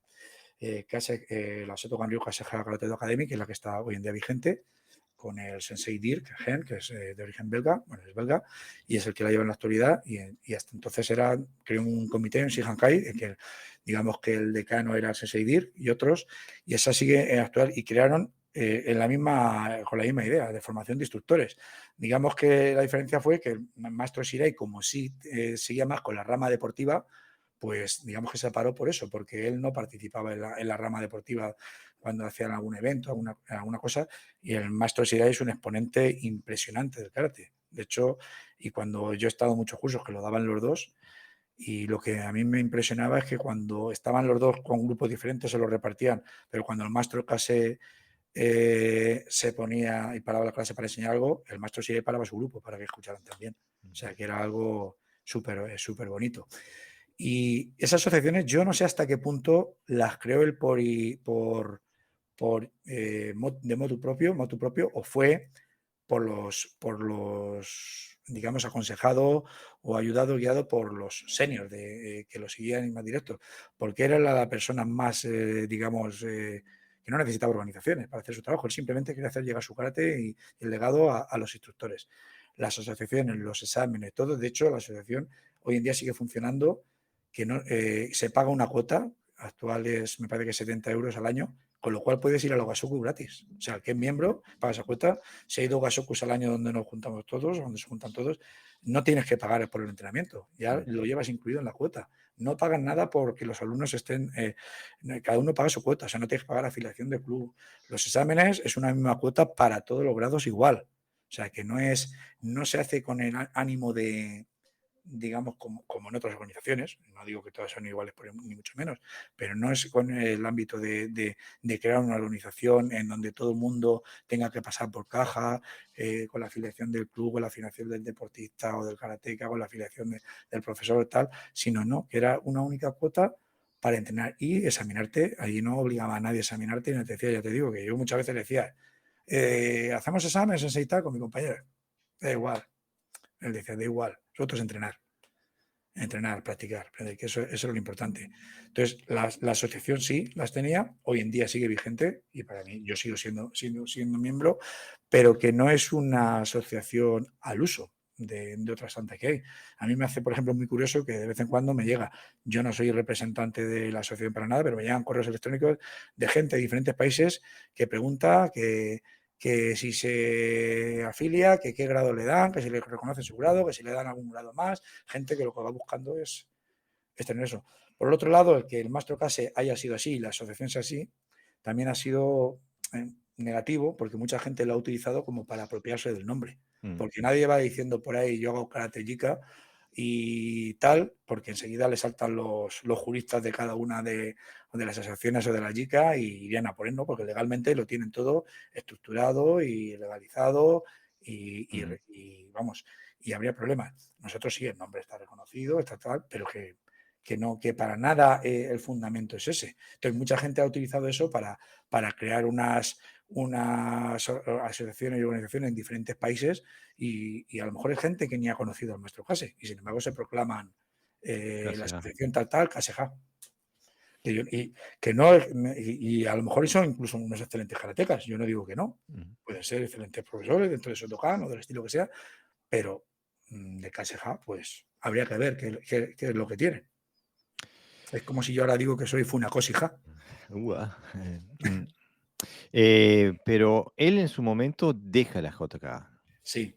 Seto Ryu Kaseha Karate Do Academy, que es la que está hoy en día vigente, con el sensei Dirk Hen, que es de origen belga, bueno, es belga, y es el que la lleva en la actualidad, y hasta entonces creó un comité en Shihankai, que digamos que el decano era el sensei Dirk y otros, y esa sigue actual, y crearon con la misma idea de formación de instructores. Digamos que la diferencia fue que el maestro Shirai, como sí seguía más con la rama deportiva, pues digamos que se paró por eso, porque él no participaba en la rama deportiva cuando hacían algún evento, alguna cosa, y el maestro Shirai es un exponente impresionante del karate. De hecho, y cuando yo he estado en muchos cursos que lo daban los dos, y lo que a mí me impresionaba es que cuando estaban los dos con grupos diferentes se lo repartían, pero cuando el maestro Kase se ponía y paraba la clase para enseñar algo, el maestro Shirai paraba su grupo para que escucharan también. O sea, que era algo súper bonito. Y esas asociaciones yo no sé hasta qué punto las creó él de motu propio, o fue por los digamos, aconsejado o ayudado, guiado por los seniors que lo seguían y más directos, porque era la persona más, digamos, que no necesitaba organizaciones para hacer su trabajo, él simplemente quería hacer llegar su karate y el legado a los instructores. Las asociaciones, los exámenes, todo, de hecho, la asociación hoy en día sigue funcionando, que no, se paga una cuota, actual es, me parece que 70 euros al año, con lo cual puedes ir a los gasoku gratis. O sea, el que es miembro paga esa cuota. Si hay 2 gasokus al año donde nos juntamos todos, donde se juntan todos, no tienes que pagar por el entrenamiento, ya lo llevas incluido en la cuota. No pagan nada porque los alumnos estén, cada uno paga su cuota, o sea, no tienes que pagar afiliación de club. Los exámenes es una misma cuota para todos los grados igual. O sea, que no se hace con el ánimo de, digamos, como en otras organizaciones, no digo que todas son iguales ni mucho menos, pero no es con el ámbito de crear una organización en donde todo el mundo tenga que pasar por caja, con la afiliación del club, con la afiliación del deportista o del karateca, con la afiliación del profesor y tal, sino no, que era una única cuota para entrenar y examinarte. Allí no obligaba a nadie a examinarte y no te decía, ya te digo, que yo muchas veces le decía, hacemos exámenes en y tal con mi compañero, da igual. Él decía, da igual, nosotros entrenar, practicar, que eso es lo importante. Entonces, la asociación sí las tenía, hoy en día sigue vigente y para mí yo sigo siendo miembro, pero que no es una asociación al uso de otras tantas que hay. A mí me hace, por ejemplo, muy curioso que de vez en cuando me llega, yo no soy representante de la asociación para nada, pero me llegan correos electrónicos de gente de diferentes países que pregunta que si se afilia, que qué grado le dan, que si le reconocen su grado, que si le dan algún grado más, gente que lo que va buscando es tener eso. Por el otro lado, el que el Maestro Kase haya sido así y la asociación sea así, también ha sido negativo porque mucha gente lo ha utilizado como para apropiarse del nombre. Porque nadie va diciendo por ahí yo hago karate Jika y tal, porque enseguida le saltan los juristas de cada una de las asociaciones o de la Jika y irían a ponerlo, porque legalmente lo tienen todo estructurado y legalizado y vamos, y habría problemas. Nosotros sí, el nombre está reconocido, está tal, pero que para nada el fundamento es ese. Entonces, mucha gente ha utilizado eso para crear unas asociaciones y organizaciones en diferentes países y a lo mejor es gente que ni ha conocido al Maestro Kase y sin embargo se proclaman la asociación tal, Kaseha. Y a lo mejor son incluso unos excelentes karatecas, yo no digo que no, pueden ser excelentes profesores dentro de Shotokan o del estilo que sea, pero de Kaseha pues habría que ver qué es lo que tienen. Es como si yo ahora digo que soy Funakoshi-ha. Pero él en su momento deja la JK. Sí,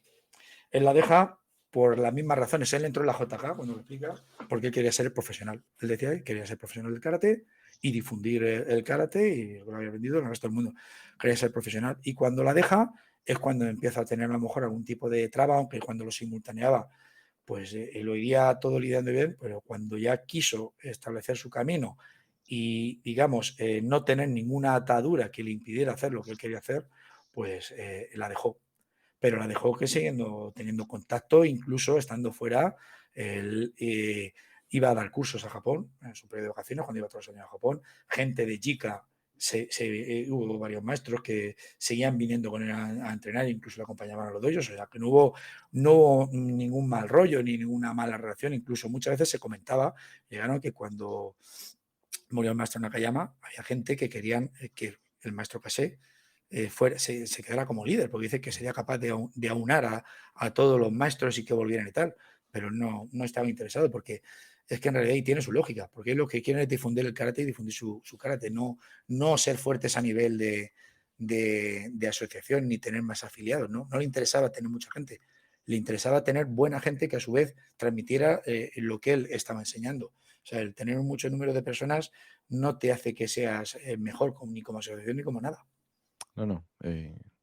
él la deja por las mismas razones. Él entró en la JK, cuando lo explica, porque él quería ser profesional. Él decía que quería ser profesional del karate y difundir el karate y lo había vendido en el resto del mundo. Quería ser profesional. Y cuando la deja es cuando empieza a tener a lo mejor algún tipo de traba, aunque cuando lo simultaneaba pues lo iría todo lidiando bien, pero cuando ya quiso establecer su camino y, digamos, no tener ninguna atadura que le impidiera hacer lo que él quería hacer, pues la dejó. Pero la dejó que teniendo contacto, incluso estando fuera, él iba a dar cursos a Japón, en su periodo de vacaciones, cuando iba todos los años a Japón, gente de Jika, hubo varios maestros que seguían viniendo con él a entrenar, incluso le acompañaban a los doyos, o sea que no hubo ningún mal rollo ni ninguna mala relación, incluso muchas veces se comentaba, llegaron que cuando murió el maestro Nakayama, había gente que querían que el maestro Kase se quedara como líder, porque dice que sería capaz de aunar a todos los maestros y que volvieran y tal, pero no estaba interesado porque es que en realidad ahí tiene su lógica, porque lo que quieren es difundir el karate y difundir su karate, no ser fuertes a nivel de asociación ni tener más afiliados, no le interesaba tener mucha gente, le interesaba tener buena gente que a su vez transmitiera lo que él estaba enseñando. O sea, el tener mucho número de personas no te hace que seas mejor ni como asociación ni como nada. No,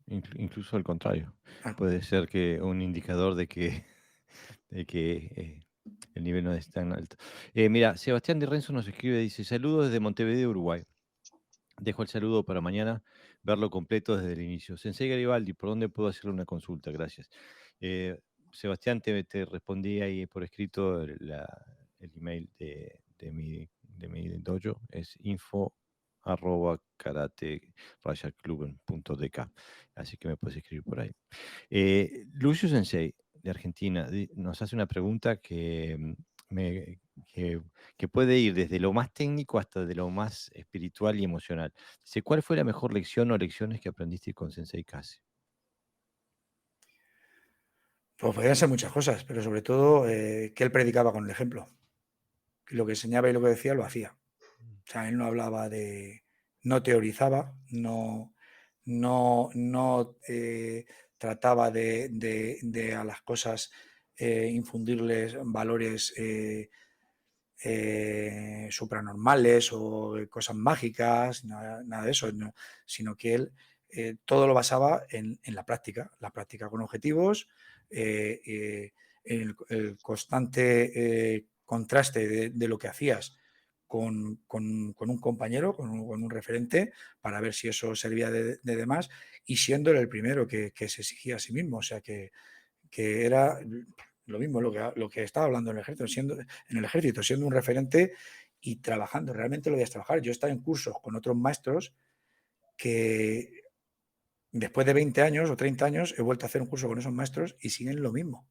incluso al contrario. Puede ser que un indicador de que el nivel no es tan alto. Mira, Sebastián de Renzo nos escribe, dice, saludos desde Montevideo, Uruguay. Dejo el saludo para mañana, verlo completo desde el inicio. Sensei Garibaldi, ¿por dónde puedo hacerle una consulta? Gracias. Sebastián, te respondí ahí por escrito el email de mi dojo, es info@karate-cluben.dk, así que me puedes escribir por ahí. Lucio Sensei, de Argentina, nos hace una pregunta que que, que puede ir desde lo más técnico hasta de lo más espiritual y emocional. Dice, ¿cuál fue la mejor lección o lecciones que aprendiste con Sensei Kase? Pues podían ser muchas cosas, pero sobre todo que él predicaba con el ejemplo. Que lo que enseñaba y lo que decía lo hacía. O sea, él no hablaba de, no teorizaba, no trataba de a las cosas infundirles valores supranormales o cosas mágicas, nada de eso, sino que él todo lo basaba en la práctica con objetivos, el constante contraste de lo que hacías con un compañero, con un referente, para ver si eso servía de demás, y siendo él el primero que se exigía a sí mismo. O sea, que era lo mismo lo que estaba hablando en el ejército, siendo un referente y trabajando. Realmente lo voy a trabajar. Yo he estado en cursos con otros maestros que después de 20 años o 30 años he vuelto a hacer un curso con esos maestros y siguen lo mismo.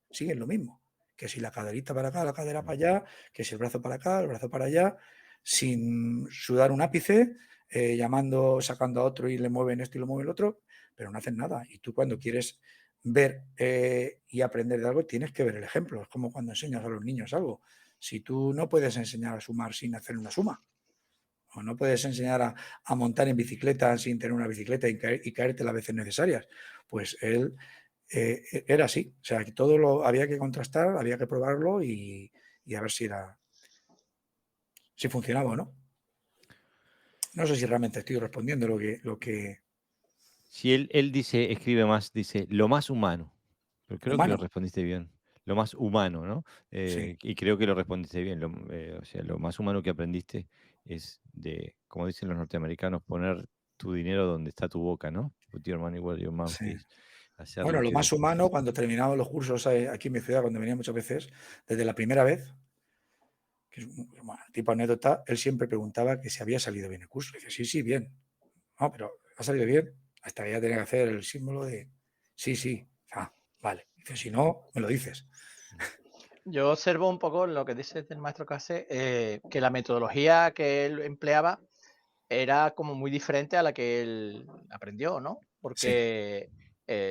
Siguen lo mismo. Que si la caderita para acá, la cadera para allá, que si el brazo para acá, el brazo para allá, sin sudar un ápice, sacando a otro y le mueven esto y lo mueven el otro, pero no hacen nada. Y tú cuando quieres ver y aprender de algo, tienes que ver el ejemplo. Es como cuando enseñas a los niños algo. Si tú no puedes enseñar a sumar sin hacer una suma, o no puedes enseñar a montar en bicicleta sin tener una bicicleta y caerte las veces necesarias, pues él era así. O sea, que todo lo había que contrastar, había que probarlo y a ver si funcionaba o no. No sé si realmente estoy respondiendo lo que Si él dice, escribe más, dice, lo más humano. Pero creo que lo humano. respondiste bien. Lo más humano, ¿no? Sí. Y creo que lo respondiste bien. O sea, lo más humano que aprendiste es de, como dicen los norteamericanos, poner tu dinero donde está tu boca, ¿no? Put your money where your mouth Sí. is. Hacer Bueno, lo lo que más humano, cuando terminaba los cursos aquí en mi ciudad, cuando venía muchas veces, desde la primera vez, que es bueno, tipo anécdota, él siempre preguntaba que si había salido bien el curso. Le decía, sí, sí, bien. No, pero ¿ha salido bien? Hasta que ya tenía que hacer el símbolo de sí, sí. Ah, vale. Dice, si no, me lo dices. Yo observo un poco lo que dices del maestro Case, que la metodología que él empleaba era como muy diferente a la que él aprendió, ¿no? Sí, Porque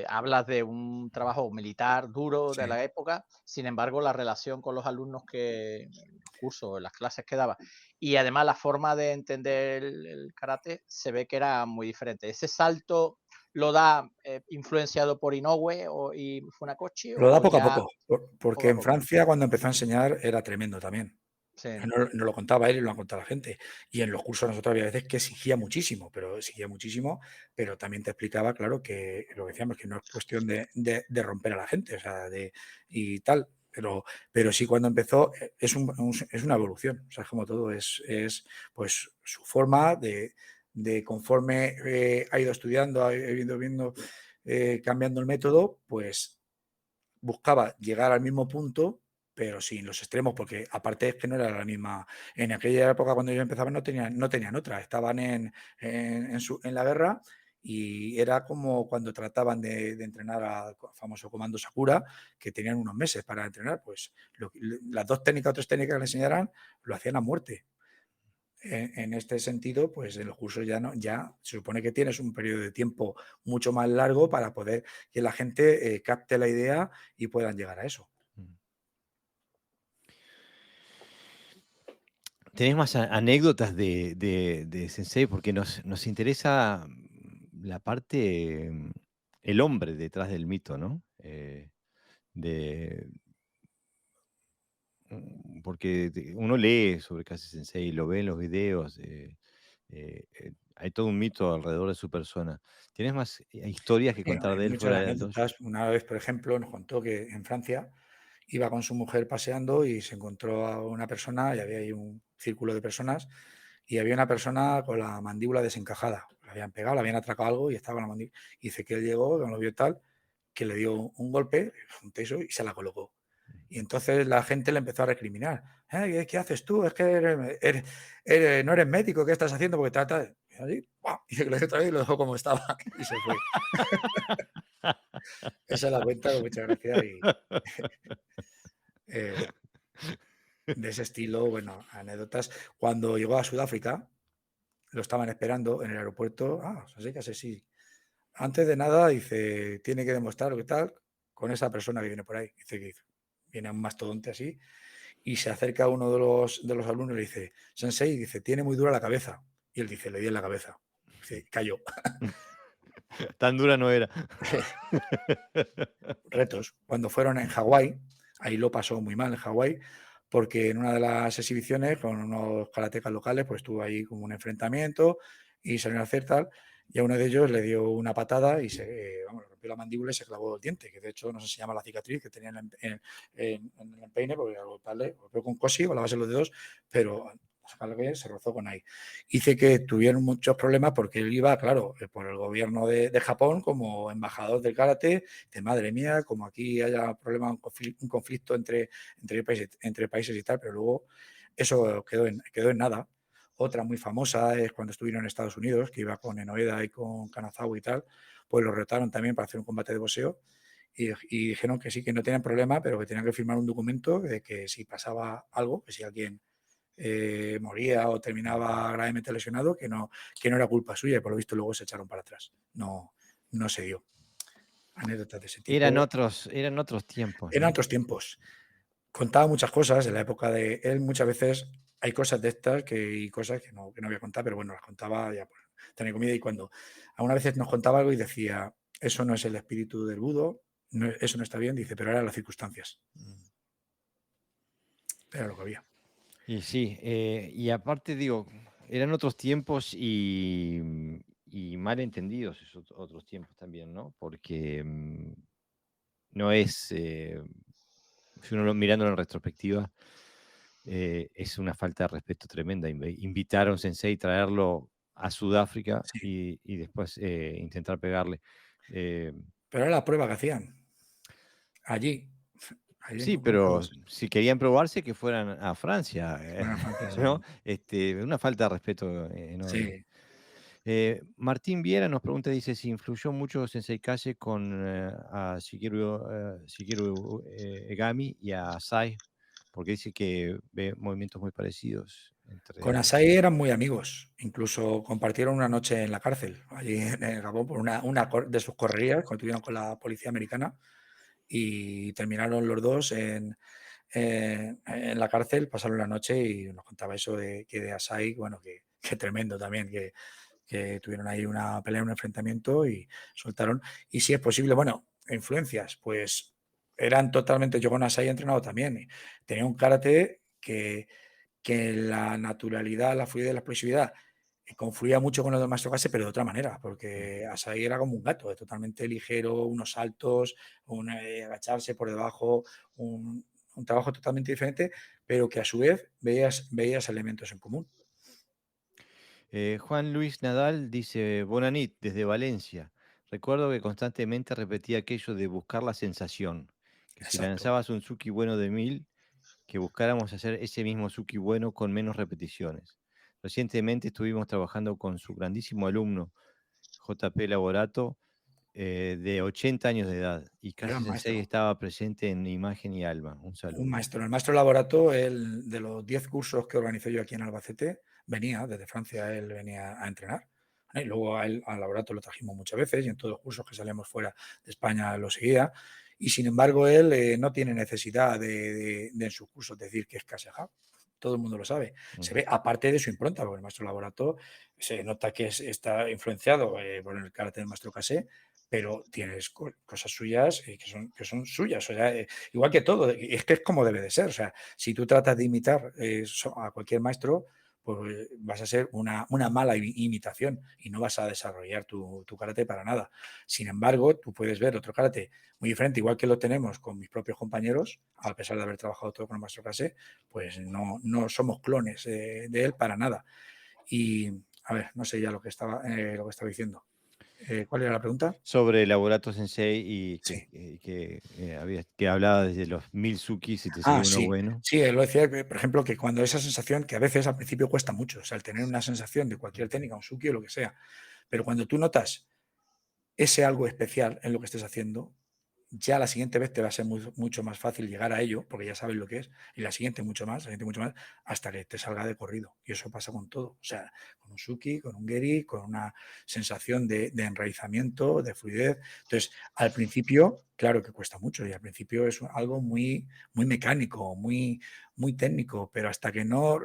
hablas de un trabajo militar duro de sí. la época, sin embargo, la relación con los alumnos que en los cursos, en las clases que daba, y además la forma de entender el karate se ve que era muy diferente. Ese salto lo da influenciado por Inoue y Funakoshi Lo da o poco a ya poco, porque poco a en poco. Francia cuando empezó a enseñar era tremendo también. Sí, No lo contaba él y lo han contado la gente. Y en los cursos nosotros había veces que exigía muchísimo, pero también te explicaba, claro, que lo que decíamos, que no es cuestión de romper a la gente, o sea, y tal. Pero sí, cuando empezó es una evolución, o sea, es como todo, es pues su forma de conforme ha ido estudiando, ha ido viendo, cambiando el método, pues buscaba llegar al mismo punto, pero sin los extremos, porque aparte es que no era la misma. En aquella época, cuando ellos empezaban, no tenían otra, estaban en la guerra y era como cuando trataban de entrenar al famoso comando Sakura, que tenían unos meses para entrenar, pues las dos técnicas o tres técnicas que le enseñaran lo hacían a muerte. En este sentido, pues en los cursos ya se supone que tienes un periodo de tiempo mucho más largo para poder que la gente capte la idea y puedan llegar a eso. Mm. ¿Tenés más anécdotas de Sensei? Porque nos interesa la parte, el hombre detrás del mito, ¿no? De, porque uno lee sobre Kase Sensei, lo ve en los videos, hay todo un mito alrededor de su persona. ¿Tienes más historias que Bueno, contar hay de él muchas fuera del dojo? anécdotas. Una vez, por ejemplo, nos contó que en Francia iba con su mujer paseando y se encontró a una persona y había ahí un círculo de personas y había una persona con la mandíbula desencajada. Le habían pegado, le habían atracado algo y estaba la mandíbula. Y dice que él llegó, que lo vio tal, que le dio un golpe, un teso y se la colocó. Y entonces la gente le empezó a recriminar. ¿Qué haces tú? Es que no eres médico, ¿qué estás haciendo? Porque trata... Y así, ¡guau! Y se lo dio otra vez y lo dejó como estaba y se fue. Esa la cuenta con mucha gracia y... eh, de ese estilo, bueno, anécdotas. Cuando llegó a Sudáfrica, lo estaban esperando en el aeropuerto. Sensei Kase, sí. Antes de nada, dice, tiene que demostrar lo que tal con esa persona que viene por ahí. Dice que viene un mastodonte así y se acerca a uno de los alumnos y le dice, Sensei, dice, tiene muy dura la cabeza. Y él dice, le di en la cabeza. Dice, cayó. Tan dura no era. Retos. Cuando fueron en Hawái, ahí lo pasó muy mal en Hawái, porque en una de las exhibiciones con unos karatecas locales, pues tuvo ahí como un enfrentamiento y salieron a hacer tal, y a uno de ellos le dio una patada y le rompió la mandíbula y se clavó el diente, que de hecho no sé si se llama la cicatriz que tenía en el empeine, porque al golpeó con cosi o la base de los dedos, pero se rozó con ahí. Dice que tuvieron muchos problemas porque él iba, claro, por el gobierno de Japón como embajador del karate, de madre mía, como aquí haya problemas, un conflicto entre países y tal, pero luego eso quedó en nada. Otra muy famosa es cuando estuvieron en Estados Unidos, que iba con Enoeda y con Kanazawa y tal, pues lo retaron también para hacer un combate de boxeo y dijeron que sí, que no tenían problema, pero que tenían que firmar un documento de que si pasaba algo, que si alguien moría o terminaba gravemente lesionado, que no era culpa suya y por lo visto luego se echaron para atrás. No se dio. Anécdotas de ese Eran tipo. otros tiempos, Eran ¿no? otros tiempos. Contaba muchas cosas en la época de él. Muchas veces hay cosas de estas y cosas que no voy a contar, pero bueno, las contaba ya por tener comida. Y cuando algunas veces nos contaba algo y decía, eso no es el espíritu del budo, eso no está bien, dice, pero eran las circunstancias. Era lo que había. Y sí, y aparte digo, eran otros tiempos y mal entendidos esos otros tiempos también, ¿no? Porque no es, si uno mirándolo en retrospectiva, es una falta de respeto tremenda. Invitar a un sensei, traerlo a Sudáfrica Sí. y después intentar pegarle. Eh, Pero era la prueba que hacían allí en sí, Hong Kong. pero si querían probarse, que fueran a Francia, Buena Francia, ¿no? sí. Una falta de respeto enorme. Sí, Martín Viera nos pregunta, dice, si influyó mucho Sensei Kase con a Shigeru Egami y a Sai, porque dice que ve movimientos muy parecidos con entre... Asai eran muy amigos, incluso compartieron una noche en la cárcel, allí en Gabón, por una de sus correrías que tuvieron con la policía americana y terminaron los dos en la cárcel, pasaron la noche y nos contaba eso de Asai, bueno, que tremendo también, que tuvieron ahí una pelea, un enfrentamiento y soltaron. Y si es posible, bueno, influencias, pues eran totalmente, yo con Asai he entrenado también, tenía un karate que la naturalidad, la fluidez, la explosividad confluía mucho con lo del maestro Kase, pero de otra manera, porque Asai era como un gato, totalmente ligero, unos saltos, agacharse por debajo, un trabajo totalmente diferente, pero que a su vez veías elementos en común. Juan Luis Nadal dice, Bonanit, desde Valencia. Recuerdo que constantemente repetía aquello de buscar la sensación, que si Exacto. lanzabas un Suki bueno de 1000, que buscáramos hacer ese mismo Suki bueno con menos repeticiones. Recientemente estuvimos trabajando con su grandísimo alumno, JP Laborato, de 80 años de edad, y casi Gran Sensei maestro. estaba presente en imagen y alma. Un Un saludo. maestro. El maestro Laborato, él, de los 10 cursos que organicé yo aquí en Albacete, venía desde Francia, él venía a entrenar. Y luego a él, al Laborato lo trajimos muchas veces y en todos los cursos que salíamos fuera de España lo seguía. Y sin embargo, él no tiene necesidad de en sus cursos decir que es Kaseha. Todo el mundo lo sabe. Se ve, aparte de su impronta, porque el maestro Laborato se nota que está influenciado por el carácter del maestro Kase, pero tienes cosas suyas que son suyas. O sea, igual que todo, es que es como debe de ser. O sea, si tú tratas de imitar a cualquier maestro, pues vas a ser una mala imitación y no vas a desarrollar tu karate para nada. Sin embargo, tú puedes ver otro karate muy diferente, igual que lo tenemos con mis propios compañeros, a pesar de haber trabajado todo con el maestro Kase, pues no somos clones de él para nada. Y, a ver, no sé ya lo que estaba diciendo. ¿Cuál era la pregunta? Sobre Laborato Sensei y Sí. que hablaba desde los 1000 Sukis y te salió uno Sí. bueno. Sí, él lo decía, por ejemplo, que cuando esa sensación, que a veces al principio cuesta mucho, o sea, el tener una sensación de cualquier técnica, un suki o lo que sea, pero cuando tú notas ese algo especial en lo que estés haciendo, ya la siguiente vez te va a ser mucho más fácil llegar a ello, porque ya sabes lo que es, y la siguiente mucho más, hasta que te salga de corrido. Y eso pasa con todo. O sea, con un Suki, con un Geri, con una sensación de enraizamiento, de fluidez. Entonces, al principio, claro que cuesta mucho, y al principio es algo muy, muy mecánico, muy, muy técnico, pero hasta que no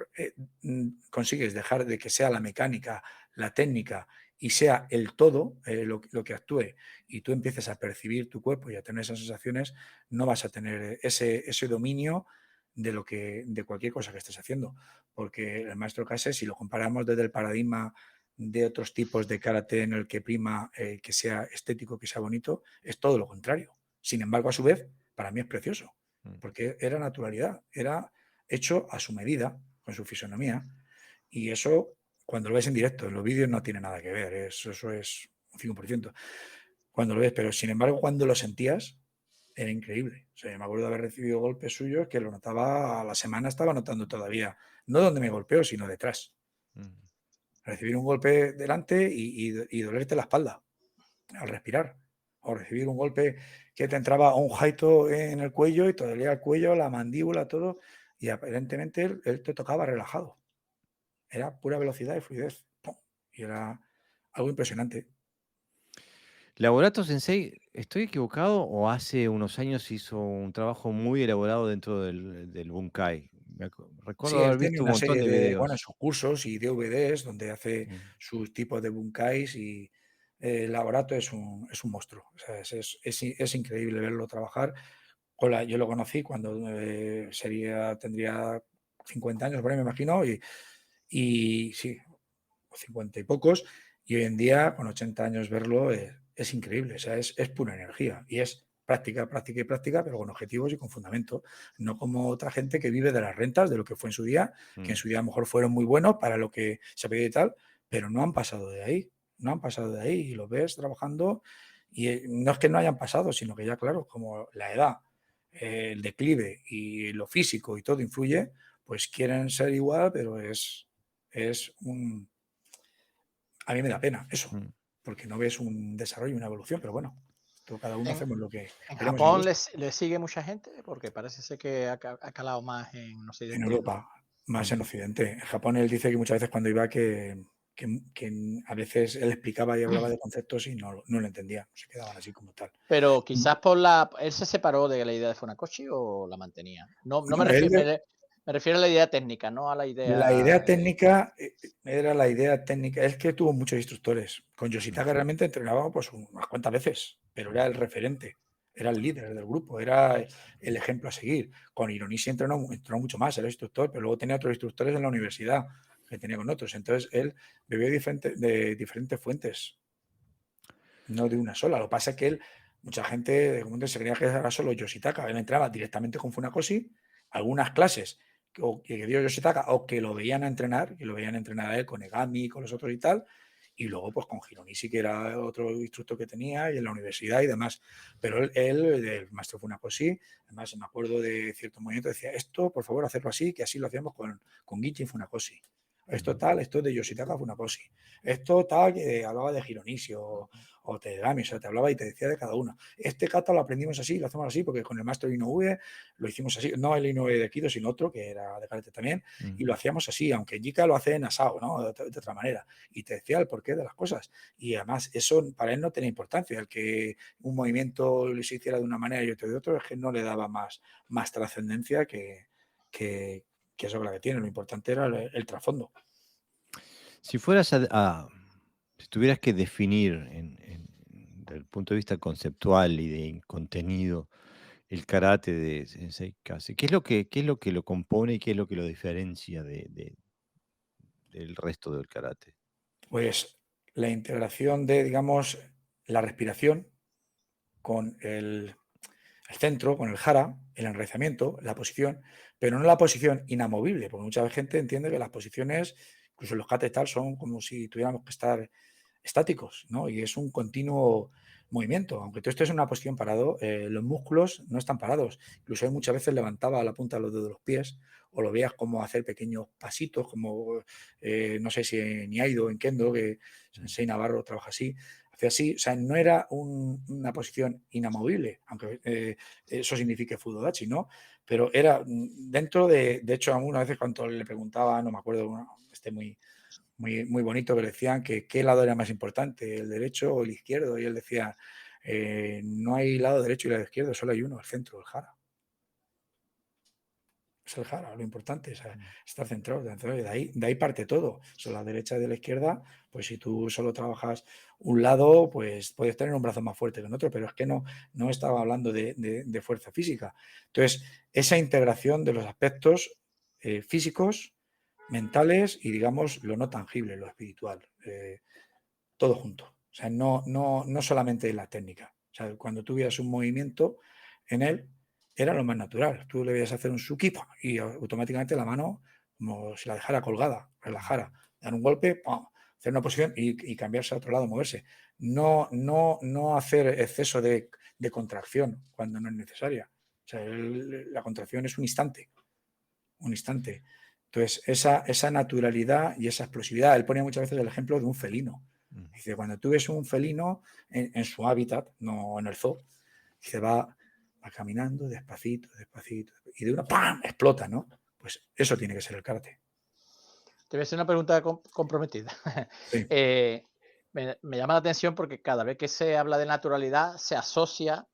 consigues dejar de que sea la mecánica, la técnica, y sea el todo lo que actúe, y tú empieces a percibir tu cuerpo y a tener esas sensaciones, no vas a tener ese dominio de cualquier cosa que estés haciendo. Porque el maestro Kase, si lo comparamos desde el paradigma de otros tipos de karate en el que prima que sea estético, que sea bonito, es todo lo contrario. Sin embargo, a su vez, para mí es precioso, porque era naturalidad, era hecho a su medida, con su fisonomía, y eso, cuando lo ves en directo, en los vídeos no tiene nada que ver, eso es un 5%. Cuando lo ves, pero sin embargo, cuando lo sentías, era increíble. O sea, me acuerdo de haber recibido golpes suyos que lo notaba, a la semana estaba notando todavía, no donde me golpeó, sino detrás. Recibir un golpe delante y dolerte la espalda al respirar. O recibir un golpe que te entraba un jaito en el cuello y te dolía el cuello, la mandíbula, todo, y aparentemente él te tocaba relajado. Era pura velocidad y fluidez. ¡Pum! Y era algo impresionante. Laborato Sensei, ¿estoy equivocado o hace unos años hizo un trabajo muy elaborado dentro del Bunkai? Sí, Recuerdo él haber tiene visto un una montón serie de de, bueno, videos. sus cursos y DVDs donde hace Mm. sus tipos de bunkais y Laborato es un monstruo. O sea, es increíble verlo trabajar. Hola, yo lo conocí cuando tendría 50 años, por ahí me imagino, y sí, 50 y pocos, y hoy en día, con 80 años, verlo es increíble. O sea, es pura energía y es práctica, práctica y práctica, pero con objetivos y con fundamento. No como otra gente que vive de las rentas, de lo que fue en su día, que en su día a lo mejor fueron muy buenos para lo que se pedía y tal, pero no han pasado de ahí. No han pasado de ahí y lo ves trabajando. Y no es que no hayan pasado, sino que ya, claro, como la edad, el declive y lo físico y todo influye, pues quieren ser igual, pero es un, a mí me da pena eso, Mm. porque no ves un desarrollo, una evolución, pero bueno, cada uno En, hacemos lo que en queremos y nos Japón gusta. le sigue mucha gente, porque parece ser que ha calado más en En Occidente, ¿no? Europa, más Mm. en Occidente. En Japón él dice que muchas veces cuando iba que a veces él explicaba y hablaba de conceptos y no lo entendía, se quedaban así como tal. Pero quizás ¿él se separó de la idea de Funakoshi o la mantenía? No me Bueno, él refiero, me refiero a la idea técnica, no a la la idea. idea técnica era la idea técnica. Es que tuvo muchos instructores. Con Yoshitaka realmente entrenaba pues unas cuantas veces, pero era el referente, era el líder del grupo, era el ejemplo a seguir. Con Hironishi entrenó mucho más, era instructor, pero luego tenía otros instructores en la universidad que tenía con otros. Entonces él bebió de diferentes fuentes, no de una sola. Lo que pasa es que mucha gente de común se creía que era solo Yoshitaka. Él entraba directamente con Funakoshi, algunas clases que dio Yoshitaka o que lo veían a entrenar, que lo veían entrenar a él con Egami, con los otros y tal, y luego pues con Hironishi, que era otro instructor que tenía, y en la universidad y demás. Pero el maestro Funakoshi, además me acuerdo de cierto momento, decía, esto por favor hacerlo así, que así lo hacíamos con Gichin Funakoshi. Esto tal, esto es de Yoshitaka Funakoshi. Esto tal, que hablaba de Hironishi o Tegami, o sea, te hablaba y te decía de cada uno. Este kata lo aprendimos así, lo hacemos así, porque con el maestro Inoue lo hicimos así, no el Inoue de Kido, sino otro, que era de karate también, y lo hacíamos así, aunque Jika lo hace en asao, ¿no? De otra manera, y te decía el porqué de las cosas. Y además, eso para él no tenía importancia, el que un movimiento se hiciera de una manera y otro de otro, es que no le daba más trascendencia que eso que tiene. Lo importante era el trasfondo. Si fueras si tuvieras que definir desde el punto de vista conceptual y de contenido el karate de Sensei Kase, qué es lo que lo compone y qué es lo que lo diferencia del resto del karate? Pues la integración de, digamos, la respiración con el centro, con el jara, el enraizamiento, la posición, pero no la posición inamovible, porque mucha gente entiende que las posiciones, incluso los kates tal, son como si tuviéramos que estar estáticos, ¿no? Y es un continuo movimiento. Aunque tú estés en una posición parado, los músculos no están parados. Incluso él muchas veces levantaba la punta de los dedos de los pies o lo veías como hacer pequeños pasitos, como no sé si en Iaido o en Kendo, que Sensei Navarro trabaja así, hacía así, o sea, no era una posición inamovible, aunque eso signifique Fudodachi, ¿no? Pero era dentro de hecho, algunas veces cuando le preguntaba, no me acuerdo, muy bonito, que le decían que qué lado era más importante, el derecho o el izquierdo, y él decía, no hay lado derecho y lado izquierdo, solo hay uno, el centro, el jara. Es el jara, lo importante es estar centrado. De ahí parte todo. Sobre la derecha y de la izquierda, pues si tú solo trabajas un lado, pues puedes tener un brazo más fuerte que en otro, pero es que no estaba hablando de fuerza física. Entonces, esa integración de los aspectos físicos, mentales y, digamos, lo no tangible, lo espiritual, todo junto. O sea, no solamente la técnica. O sea, cuando tú veías un movimiento en él, era lo más natural. Tú le veías hacer un suki y automáticamente la mano, como si la dejara colgada, relajara, dar un golpe, ¡pum!, hacer una posición y cambiarse a otro lado, moverse. No hacer exceso de contracción cuando no es necesaria. O sea, la contracción es un instante. Un instante. Entonces, esa naturalidad y esa explosividad. Él ponía muchas veces el ejemplo de un felino. Dice, cuando tú ves un felino en su hábitat, no en el zoo, dice, va caminando despacito, despacito, y de una ¡pam!, explota, ¿no? Pues eso tiene que ser el karate. Te voy a hacer una pregunta comprometida. Sí. Me llama la atención porque cada vez que se habla de naturalidad se asocia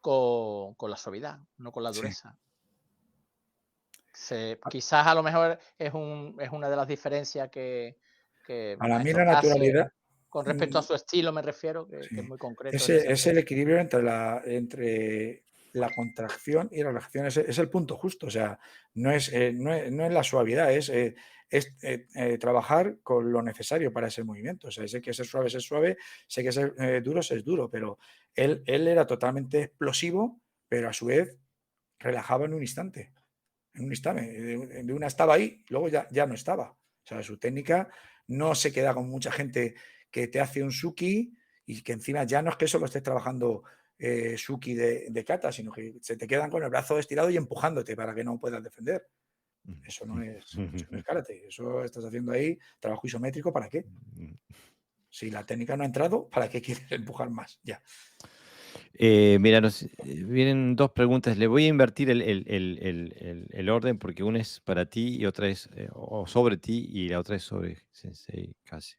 con la suavidad, no con la Sí. dureza. Quizás a lo mejor es una de las diferencias que Para ha mí hecho la Case naturalidad con respecto a su estilo, me refiero, que es sí, muy concreto en ese es el aspecto. equilibrio entre la contracción y la relajación. Es el punto justo. O sea, no es la suavidad, es trabajar con lo necesario para ese movimiento. O sea, sé que ser suave es suave, sé que ser duro es duro, pero él era totalmente explosivo, pero a su vez relajaba en un instante. En un instante. De una estaba ahí, luego ya no estaba. O sea, su técnica no se queda con mucha gente que te hace un suki y que encima ya no es que solo estés trabajando suki de kata, sino que se te quedan con el brazo estirado y empujándote para que no puedas defender. Eso no es karate. Eso estás haciendo ahí trabajo isométrico. ¿Para qué? Si la técnica no ha entrado, ¿para qué quieres empujar más? Ya. Mira, vienen dos preguntas. Le voy a invertir el orden porque una es para ti y otra es o sobre ti y la otra es sobre Sensei Kase.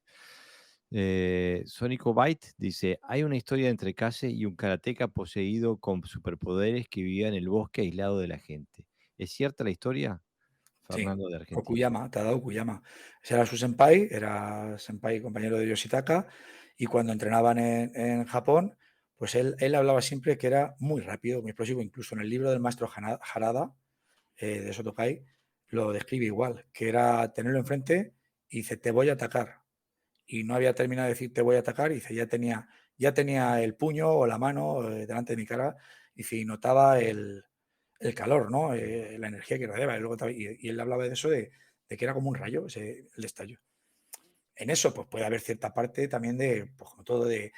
Sonico Byte dice: hay una historia entre Kase y un karateca poseído con superpoderes que vivía en el bosque aislado de la gente. ¿Es cierta la historia? Sí, Fernando de Argentina. Okuyama, Tadao Okuyama. Ese era su senpai, era senpai compañero de Yoshitaka, y cuando entrenaban en Japón, pues él hablaba siempre que era muy rápido, muy explosivo. Incluso en el libro del maestro Harada, de Sotokai, lo describe igual, que era tenerlo enfrente y dice, te voy a atacar. Y no había terminado de decir, te voy a atacar, y dice, ya tenía el puño o la mano delante de mi cara, y dice, y notaba el calor, ¿no? La energía que irradiaba. Y él hablaba de eso, de que era como un rayo, el destello. En eso, pues puede haber cierta parte también de, pues como todo, de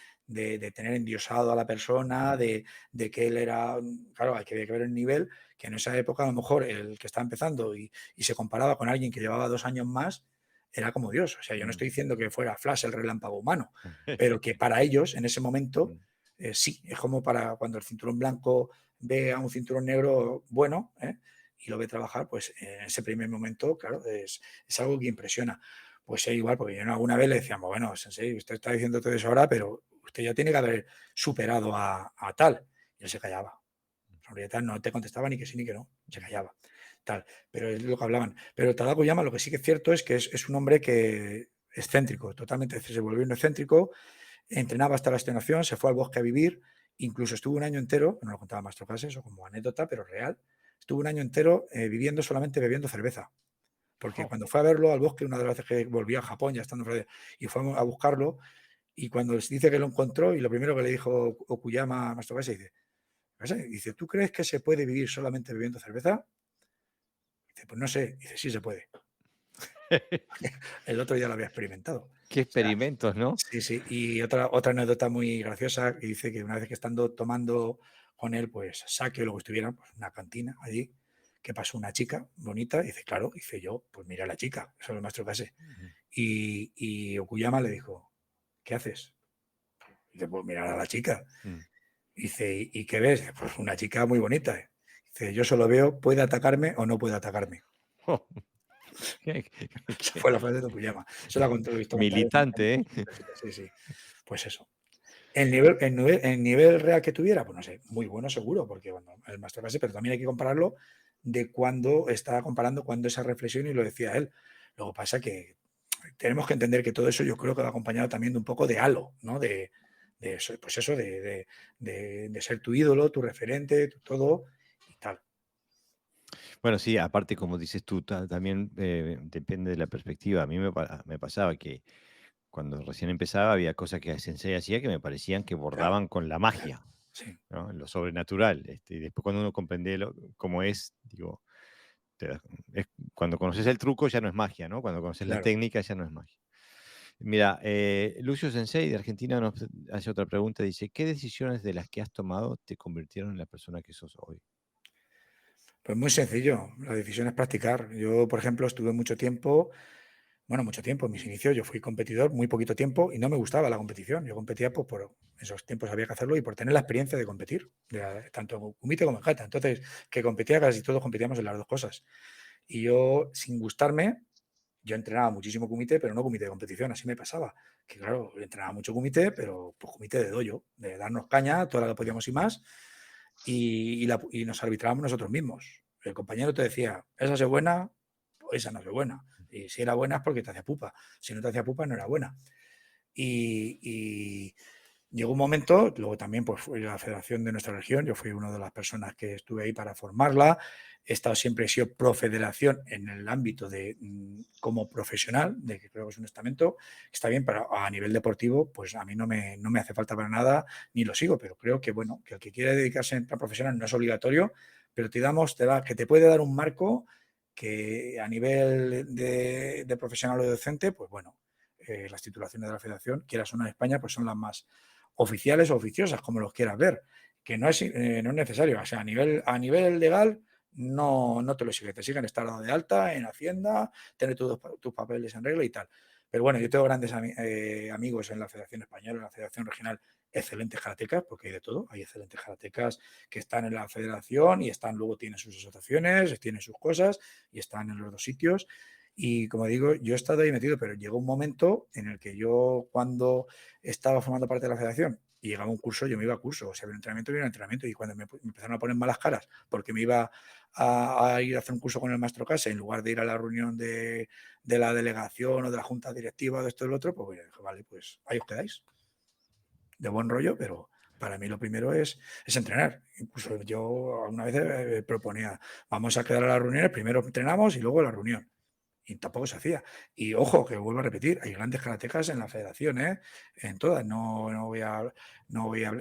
tener endiosado a la persona, de que él era, claro, hay que ver el nivel, que en esa época a lo mejor el que estaba empezando y se comparaba con alguien que llevaba 2 años más, era como Dios. O sea, yo no estoy diciendo que fuera Flash el relámpago humano, pero que para ellos en ese momento sí, es como para cuando el cinturón blanco ve a un cinturón negro bueno y lo ve trabajar, pues en ese primer momento, claro, es algo que impresiona. Pues es igual, porque yo alguna vez le decíamos, bueno, Sensei, usted está diciendo todo eso ahora, pero usted ya tiene que haber superado a tal. Y él se callaba. Tal, no te contestaba ni que sí ni que no, se callaba. Tal. Pero es lo que hablaban. Pero Tadao Yama, lo que sí que es cierto es que es un hombre que excéntrico, totalmente se volvió un excéntrico, entrenaba hasta la extenuación, se fue al bosque a vivir, incluso estuvo un año entero, no lo contaba Maestro Kase, eso como anécdota, pero real, estuvo un año entero viviendo solamente bebiendo cerveza. Porque cuando fue a verlo al bosque, una de las veces que volvió a Japón, ya estando y fue a buscarlo, y cuando dice que lo encontró, y lo primero que le dijo Okuyama a Maestro Kase, dice, ¿tú crees que se puede vivir solamente bebiendo cerveza? Dice, pues no sé. Dice, sí se puede. El otro ya lo había experimentado. Qué O sea, experimentos, ¿no? sí, sí. Y otra anécdota muy graciosa que dice que una vez que estando tomando con él, pues saque o lo que estuviera, pues una cantina allí, que pasó una chica bonita, y dice, claro, dice yo, pues mira a la chica, eso es el Maestro Kase. Y Okuyama le dijo, ¿qué haces? Dice, pues mirar a la chica. Mm. Dice, ¿y qué ves? Pues una chica muy bonita. Dice, yo solo veo, puede atacarme o no puede atacarme. Esa fue la frase de Tokuyama. Eso la contó, lo he visto contar en Militante, ¿eh? entrevistas. Sí, sí. Pues eso. El nivel real que tuviera, pues no sé, muy bueno seguro, porque bueno, el masterclass, pero también hay que compararlo de cuando estaba comparando cuando esa reflexión y lo decía él. Luego pasa que tenemos que entender que todo eso yo creo que va acompañado también de un poco de halo, ¿no? De eso, pues eso, de ser tu ídolo, tu referente, tu todo y tal. Bueno, sí, aparte, como dices tú, también depende de la perspectiva. A mí me pasaba que cuando recién empezaba había cosas que Sensei hacía que me parecían que Claro, bordaban con la claro, magia, sí, ¿no? Lo sobrenatural. Y después cuando uno comprende cómo es, digo, cuando conoces el truco ya no es magia, ¿no? Cuando conoces la claro. técnica ya no es magia. Mira, Lucio Sensei de Argentina nos hace otra pregunta. Dice, ¿qué decisiones de las que has tomado te convirtieron en la persona que sos hoy? Pues muy sencillo, la decisión es practicar. Yo, por ejemplo, estuve mucho tiempo, bueno, mucho tiempo, en mis inicios yo fui competidor muy poquito tiempo y no me gustaba la competición. Yo competía pues, por esos tiempos había que hacerlo y por tener la experiencia de competir, tanto en kumite como en kata. Entonces, que competía casi todos competíamos en las dos cosas. Y yo, sin gustarme, yo entrenaba muchísimo kumite, pero no kumite de competición, así me pasaba. Que claro, yo entrenaba mucho kumite, pero pues kumite de dojo, de darnos caña, toda la que podíamos y más, y nos arbitrábamos nosotros mismos. El compañero te decía, esa es buena, o esa no es buena. Y si era buena es porque te hacía pupa. Si no te hacía pupa, no era buena. Y llegó un momento, luego también pues fui a la federación de nuestra región, yo fui una de las personas que estuve ahí para formarla, he estado siempre, he sido profederación en el ámbito de como profesional, de que creo que es un estamento, está bien, pero a nivel deportivo, pues a mí no me hace falta para nada, ni lo sigo, pero creo que bueno, que el que quiere dedicarse a profesional no es obligatorio, pero que te puede dar un marco que a nivel de profesional o docente, pues bueno, las titulaciones de la federación, quieras o no en España, pues son las más oficiales o oficiosas, como los quieras ver, que no es necesario. O sea, a nivel legal no te lo siguen, te siguen estar dado de alta en Hacienda, tener tus papeles en regla y tal. Pero bueno, yo tengo grandes amigos en la Federación Española, en la Federación Regional, excelentes karatecas, porque hay de todo, hay excelentes karatecas que están en la federación y luego tienen sus asociaciones, tienen sus cosas y están en los dos sitios. Y como digo, yo he estado ahí metido, pero llegó un momento en el que yo, cuando estaba formando parte de la federación y llegaba un curso, yo me iba a curso, o sea, había un entrenamiento, y cuando me empezaron a poner malas caras porque me iba a ir a hacer un curso con el maestro Case en lugar de ir a la reunión de la delegación o de la junta directiva o de esto y lo otro, pues dije, vale, pues ahí os quedáis, de buen rollo, pero para mí lo primero es entrenar. Incluso yo alguna vez proponía, vamos a quedar a las reuniones, primero entrenamos y luego la reunión. Y tampoco se hacía. Y ojo, que vuelvo a repetir, hay grandes karatecas en la federación, ¿eh? En todas, no voy a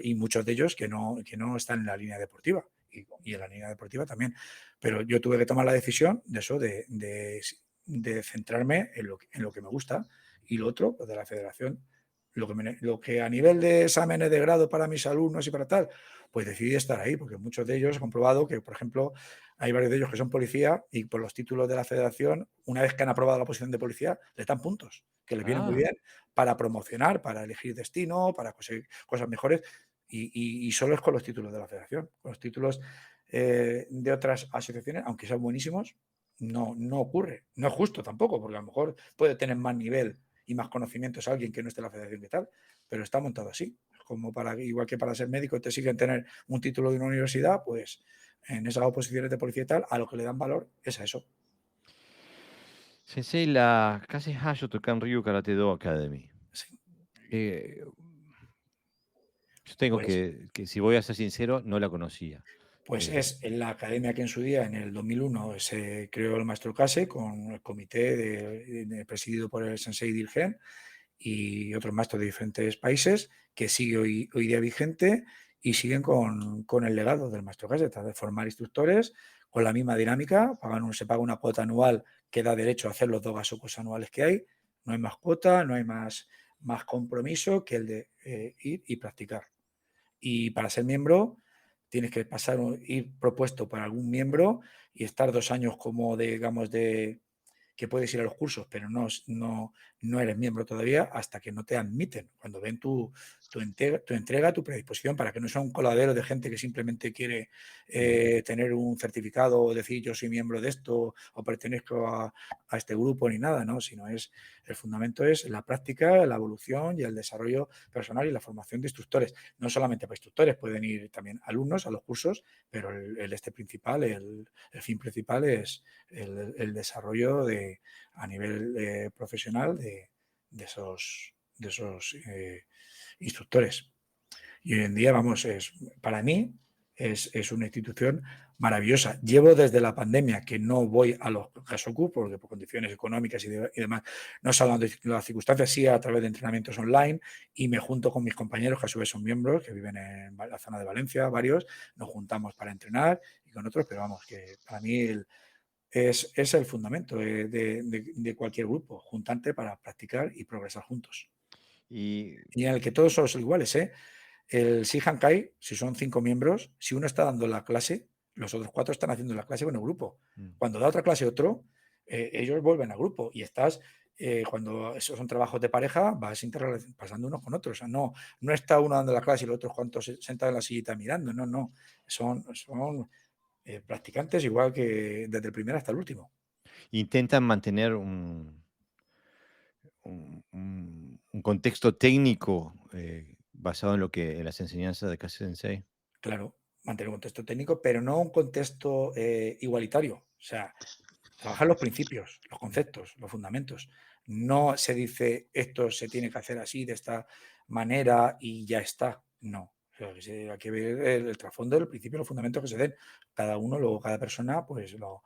y muchos de ellos que no están en la línea deportiva. Y en la línea deportiva también. Pero yo tuve que tomar la decisión de eso, de centrarme en lo que me gusta. Y lo otro, pues de la federación, lo que a nivel de exámenes de grado para mis alumnos y para tal, pues decidí estar ahí, porque muchos de ellos he comprobado que, por ejemplo, hay varios de ellos que son policía y por los títulos de la federación, una vez que han aprobado la posición de policía, les dan puntos, que les vienen muy Ah, bien para promocionar, para elegir destino, para conseguir cosas mejores. Y solo es con los títulos de la federación. Con los títulos de otras asociaciones, aunque sean buenísimos, no ocurre. No es justo tampoco, porque a lo mejor puede tener más nivel y más conocimientos alguien que no esté en la federación que tal, pero está montado así. Como igual que para ser médico te siguen tener un título de una universidad, pues en esas oposiciones de policía y tal, a lo que le dan valor es a eso. Sensei, la Kase Hayotokan Ryu Karate Do Academy. Sí. Eh, yo tengo Pues, que, si voy a ser sincero, no la conocía. pues es en la academia que en su día, en el 2001, se creó el maestro Kase con el comité presidido por el sensei Dirgen y otros maestros de diferentes países, que sigue hoy día vigente y siguen con el legado del maestro Kase, de formar instructores con la misma dinámica. Se paga una cuota anual que da derecho a hacer los 2 gasocos anuales que hay. No hay más cuota, no hay más compromiso que el de ir y practicar. Y para ser miembro tienes que ir propuesto para algún miembro y estar 2 años como digamos, que puedes ir a los cursos, pero no no eres miembro todavía hasta que no te admiten, cuando ven tu entrega, tu predisposición, para que no sea un coladero de gente que simplemente quiere tener un certificado o decir yo soy miembro de esto o pertenezco a este grupo ni nada, ¿no? Sino el fundamento es la práctica, la evolución y el desarrollo personal y la formación de instructores. No solamente para instructores, pueden ir también alumnos a los cursos, pero el fin principal es el desarrollo a nivel profesional de esos instructores. Y hoy en día, vamos, para mí es una institución maravillosa. Llevo desde la pandemia que no voy a los Hasoku porque por condiciones económicas y demás no se hablan de las circunstancias, sí a través de entrenamientos online, y me junto con mis compañeros que a su vez son miembros, que viven en la zona de Valencia, varios, nos juntamos para entrenar y con otros, pero vamos, que para mí es el fundamento de cualquier grupo, juntante para practicar y progresar juntos. Y Y en el que todos somos iguales, ¿eh? El Shihankai, si son 5 miembros, si uno está dando la clase, los otros 4 están haciendo la clase con el grupo. Cuando da otra clase otro, ellos vuelven al grupo y estás, cuando esos son trabajos de pareja, vas pasando unos con otros. O sea, no está uno dando la clase y los otros cuantos sentados en la sillita mirando. No. Son practicantes igual que desde el primero hasta el último. intentan mantener un contexto técnico basado en las enseñanzas de Kase Sensei. Claro, mantener un contexto técnico, pero no un contexto igualitario. O sea, trabajar los principios, los conceptos, los fundamentos. No se dice esto se tiene que hacer así, de esta manera y ya está. No. O sea, hay que ver el trasfondo, el principio, los fundamentos que se den. Cada persona, pues lo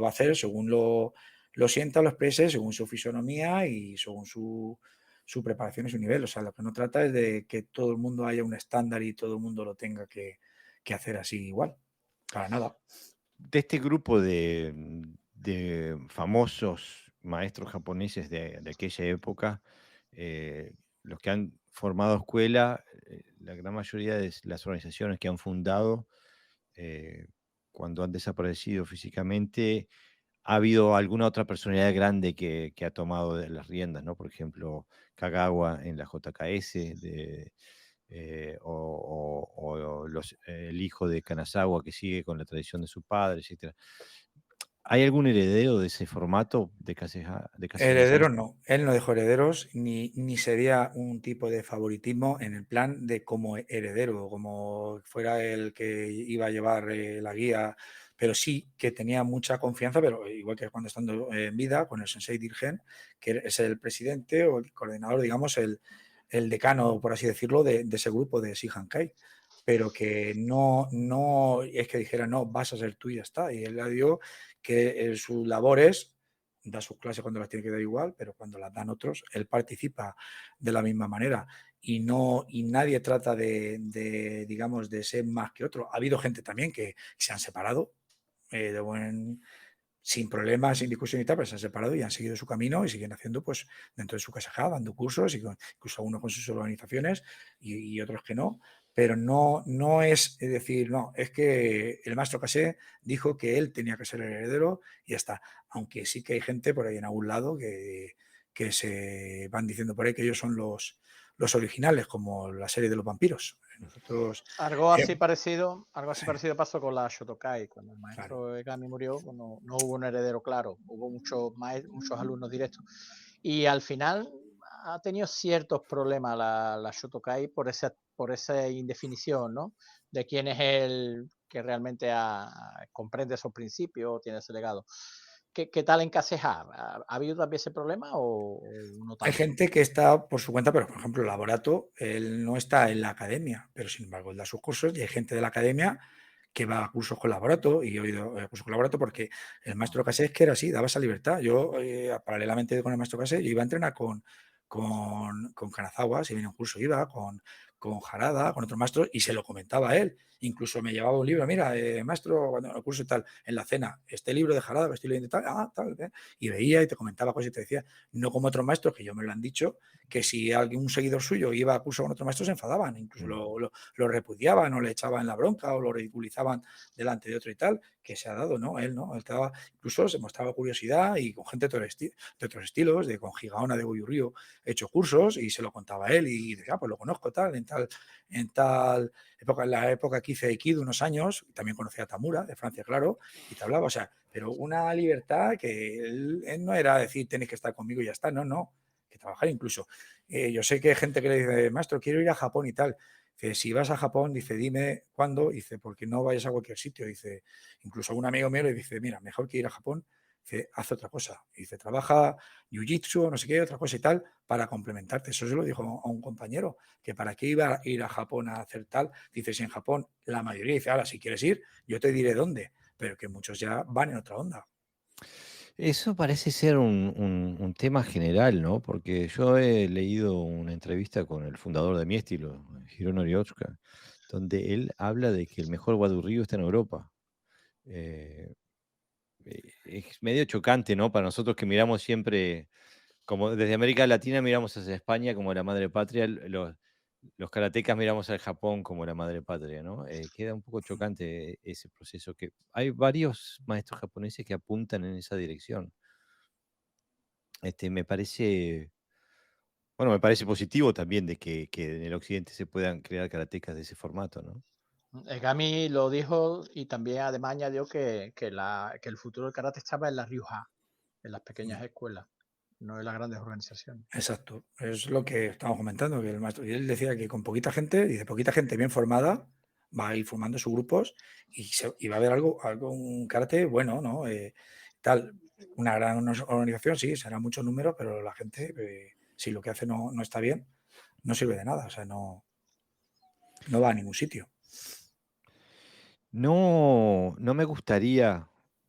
va a hacer según lo sienta, lo exprese, según su fisonomía y según su preparación y su nivel. O sea, lo que no trata es de que todo el mundo haya un estándar y todo el mundo lo tenga que hacer así igual. Para nada. De este grupo de famosos maestros japoneses de aquella época, los que han formado escuela, la gran mayoría de las organizaciones que han fundado, eh, cuando han desaparecido físicamente, ha habido alguna otra personalidad grande que ha tomado las riendas, ¿no? Por ejemplo, Kagawa en la JKS, el hijo de Kanazawa que sigue con la tradición de su padre, etc. ¿Hay algún heredero de ese formato de Kase Sensei? Herederos no, él no dejó herederos ni sería un tipo de favoritismo en el plan de como heredero, como fuera el que iba a llevar la guía, pero sí que tenía mucha confianza, pero igual que cuando estando en vida con el Sensei Dirgen, que es el presidente o el coordinador, digamos, el decano, por así decirlo, de ese grupo de Shihankai, pero que no es que dijera, no, vas a ser tú y ya está. Y él le dio que sus labores da sus clases cuando las tiene que dar igual, pero cuando las dan otros, él participa de la misma manera y nadie trata digamos, de ser más que otro. Ha habido gente también que se han separado sin problemas, sin discusión y tal, pero se han separado y han seguido su camino y siguen haciendo, pues, dentro de su casa, dando cursos, y incluso algunos con sus organizaciones y otros que no. Pero no es decir, no, es que el maestro Casé dijo que él tenía que ser el heredero y ya está. Aunque sí que hay gente por ahí en algún lado que se van diciendo por ahí que ellos son los originales, como la serie de los vampiros. Nosotros, Algo así parecido sí, pasó con la Shotokai. Cuando el claro. maestro Egami murió, pues no hubo un heredero claro, hubo muchos alumnos directos. Y al final ha tenido ciertos problemas la Shotokai por esa indefinición, ¿no? De quién es el que realmente comprende esos principios, tiene ese legado. ¿Qué tal en Caseja? ¿Ha habido también ese problema o no tanto? Hay gente que está por su cuenta, pero por ejemplo, Laborato, él no está en la academia, pero sin embargo, él da sus cursos y hay gente de la academia que va a cursos con Laborato y yo he ido a cursos con Laborato porque el maestro Casé es que era así, daba esa libertad. Yo, paralelamente con el maestro Casé, yo iba a entrenar con Kanazawa, si venía un curso iba, con Harada, con otros maestros y se lo comentaba a él. Incluso me llevaba un libro, mira, maestro, cuando el curso y tal, en la cena, este libro de Jarada, estoy leyendo tal, tal, y veía y te comentaba cosas y te decía, no como otros maestros que yo me lo han dicho, que si algún seguidor suyo iba a curso con otro maestro se enfadaban, incluso lo repudiaban o le echaban la bronca o lo ridiculizaban delante de otro y tal, que se ha dado, ¿no? Él, ¿no? Él estaba, incluso se mostraba curiosidad y con gente de otros estilos, con Gigaona de Goyurrío he hecho cursos y se lo contaba él y decía, pues lo conozco tal, en tal época, en la época que hice Aikido unos años, también conocía a Tamura de Francia, claro, y te hablaba, o sea, pero una libertad que él no era decir, tenéis que estar conmigo y ya está, no, que trabajar incluso. Yo sé que hay gente que le dice, maestro, quiero ir a Japón y tal. Dice, si vas a Japón, dice, dime cuándo, dice, porque no vayas a cualquier sitio. Dice, incluso un amigo mío le dice, mira, mejor que ir a Japón, dice, haz otra cosa. Dice, trabaja jiu-jitsu, no sé qué, otra cosa y tal, para complementarte. Eso se lo dijo a un compañero, que para qué iba a ir a Japón a hacer tal. Dice, si en Japón la mayoría dice, ahora, si quieres ir, yo te diré dónde, pero que muchos ya van en otra onda. Eso parece ser un tema general, ¿no? Porque yo he leído una entrevista con el fundador de mi estilo, Hironori Otsuka, donde él habla de que el mejor Wado-ryu está en Europa. Eh, es medio chocante, ¿no? Para nosotros que miramos siempre, como desde América Latina miramos hacia España como la madre patria, los karatecas miramos al Japón como la madre patria, ¿no? Queda un poco chocante ese proceso, que hay varios maestros japoneses que apuntan en esa dirección. Me parece, bueno, me parece positivo también de que en el occidente se puedan crear karatecas de ese formato, ¿no? Egami lo dijo y también además añadió que el futuro del karate estaba en la Ryuha, en las pequeñas escuelas, no en las grandes organizaciones. Exacto, es lo que estamos comentando, que el maestro, y él decía que con poquita gente, dice, poquita gente bien formada, va a ir formando sus grupos y va a haber un karate bueno, ¿no? Tal, una gran organización, sí, será mucho número, pero la gente, si lo que hace no está bien, no sirve de nada, o sea, no va a ningún sitio. No, no me gustaría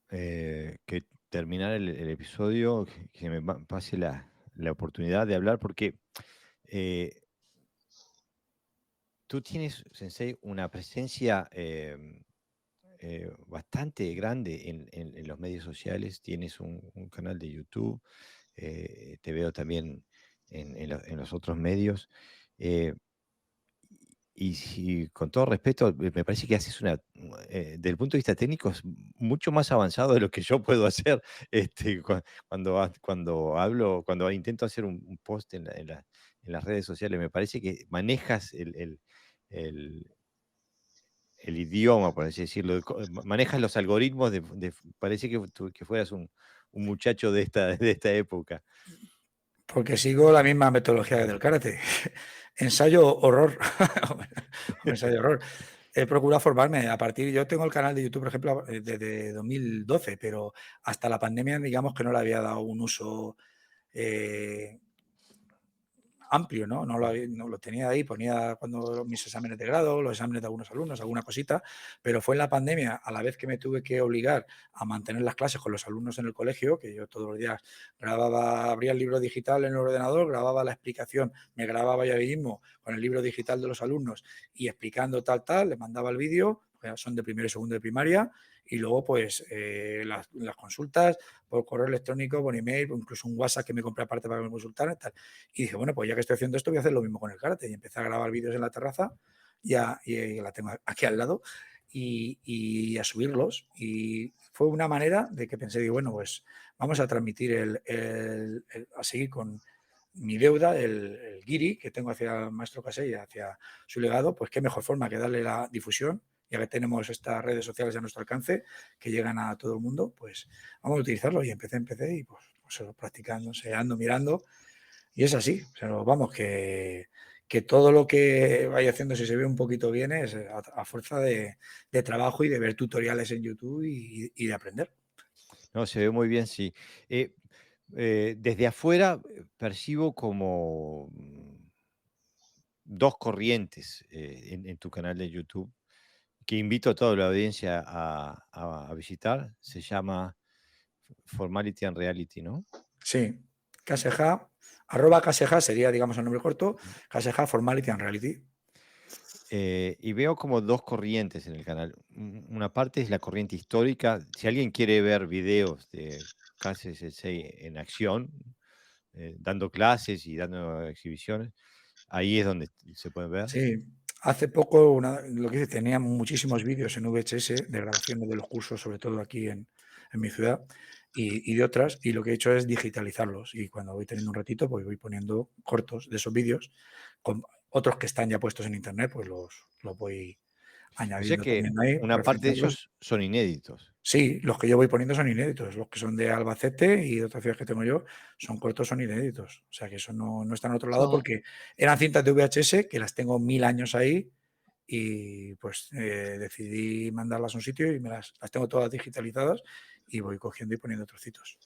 que terminar el episodio, que me pase la oportunidad de hablar, porque eh, tú tienes, Sensei, una presencia bastante grande en los medios sociales. Tienes un canal de YouTube, te veo también en los otros medios. eh, y si, con todo respeto, me parece que haces desde el punto de vista técnico, es mucho más avanzado de lo que yo puedo hacer cuando hablo, cuando intento hacer un post en las redes sociales. Me parece que manejas el- el idioma, por así decirlo, manejas los algoritmos parece que fueras un muchacho de esta época. Porque sigo la misma metodología del karate. Ensayo horror. Ensayo horror. He procurado formarme a partir, yo tengo el canal de YouTube, por ejemplo, desde 2012, pero hasta la pandemia, digamos que no le había dado un uso amplio, ¿no? No lo tenía ahí, ponía cuando mis exámenes de grado, los exámenes de algunos alumnos, alguna cosita, pero fue en la pandemia, a la vez que me tuve que obligar a mantener las clases con los alumnos en el colegio, que yo todos los días grababa, abría el libro digital en el ordenador, grababa la explicación, me grababa ya mismo con el libro digital de los alumnos y explicando tal, les mandaba el vídeo, son de primero y segundo de primaria, y luego pues las consultas por correo electrónico, por email, incluso un WhatsApp que me compré aparte para que me consultaran, tal. Y dije, bueno, pues ya que estoy haciendo esto, voy a hacer lo mismo con el karate. Y empecé a grabar vídeos en la terraza, y la tengo aquí al lado, y a subirlos. Y fue una manera de que pensé, digo, bueno, pues vamos a transmitir a seguir con mi deuda, el giri que tengo hacia el maestro Kasei y hacia su legado, pues qué mejor forma que darle la difusión, ya que tenemos estas redes sociales a nuestro alcance, que llegan a todo el mundo, pues vamos a utilizarlo. Y empecé y pues practicando, enseñando, mirando, y es así. Pero vamos, que todo lo que vaya haciendo, si se ve un poquito bien, es a fuerza de trabajo y de ver tutoriales en YouTube y de aprender. No, se ve muy bien, sí. Desde afuera percibo como dos corrientes en tu canal de YouTube, que invito a toda la audiencia a visitar. Se llama Formality and Reality, ¿no? Sí, Kaseha, @Kaseha sería, digamos, el nombre corto, Kaseha Formality and Reality. Y veo como dos corrientes en el canal. Una parte es la corriente histórica. Si alguien quiere ver videos de Kase Sensei en acción, dando clases y dando exhibiciones, ahí es donde se puede ver. Sí, hace poco, lo que dice, tenía muchísimos vídeos en VHS de grabaciones de los cursos, sobre todo aquí en mi ciudad y de otras, y lo que he hecho es digitalizarlos. Y cuando voy teniendo un ratito, pues voy poniendo cortos de esos vídeos, con otros que están ya puestos en internet, pues los voy O sea añadiendo que también ahí, una parte de referenciarlos. ellos son inéditos. Sí, los que yo voy poniendo son inéditos. Los que son de Albacete y de otras ciudades que tengo yo, son cortos, son inéditos. O sea que eso no está en otro lado Son, porque eran cintas de VHS que las tengo 1000 años ahí y pues decidí mandarlas a un sitio y las tengo todas digitalizadas y voy cogiendo y poniendo trocitos.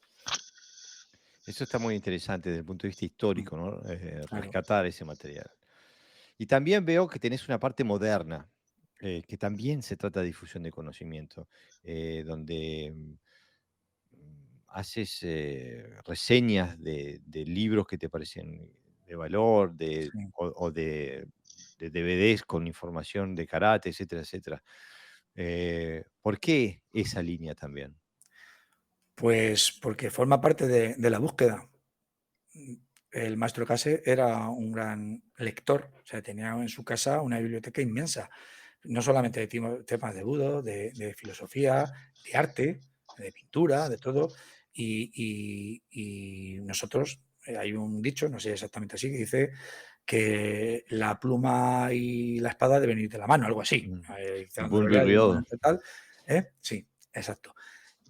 Eso está muy interesante desde el punto de vista histórico, ¿no? Claro, Rescatar ese material. Y también veo que tenés una parte moderna, que también se trata de difusión de conocimiento, donde haces reseñas de libros que te parecen de valor, sí. o de DVDs con información de karate, etcétera, etcétera. ¿Por qué esa línea también? Pues porque forma parte de la búsqueda. El maestro Case era un gran lector, o sea, tenía en su casa una biblioteca inmensa, no solamente de temas de budo, de filosofía, de arte, de pintura, de todo. Y nosotros, hay un dicho, no sé exactamente así, que dice que la pluma y la espada deben ir de la mano, algo así. Mm. Dándolo Bulbi ya de un Riodo. momento tal. Sí, exacto.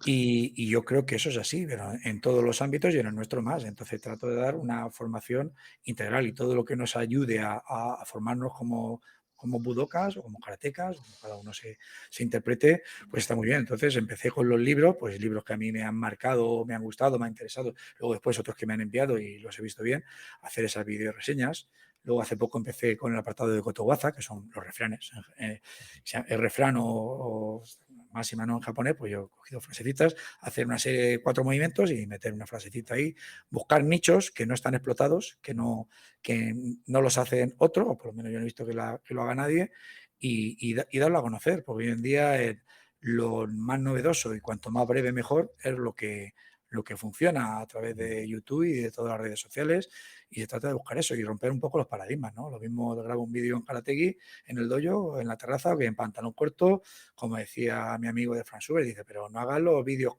Y yo creo que eso es así, pero en todos los ámbitos y en el nuestro más. Entonces trato de dar una formación integral y todo lo que nos ayude a formarnos como budokas o como karatecas, o como cada uno se interprete, pues está muy bien. Entonces empecé con los libros, pues libros que a mí me han marcado, me han gustado, me han interesado. Luego después otros que me han enviado y los he visto bien, hacer esas videoreseñas. Luego hace poco empecé con el apartado de Kotowaza, que son los refranes. El refrán o máxima no en japonés, pues yo he cogido frasecitas, hacer una serie de 4 movimientos y meter una frasecita ahí, buscar nichos que no están explotados, que no los hacen otro, o por lo menos yo no he visto que lo haga nadie, y darlo a conocer, porque hoy en día lo más novedoso y cuanto más breve mejor es lo que funciona a través de YouTube y de todas las redes sociales, y se trata de buscar eso y romper un poco los paradigmas, ¿no? Lo mismo grabo un vídeo en Karategi, en el dojo, en la terraza, que en pantalón corto, como decía mi amigo de Fran Suber, dice, pero no hagas los vídeos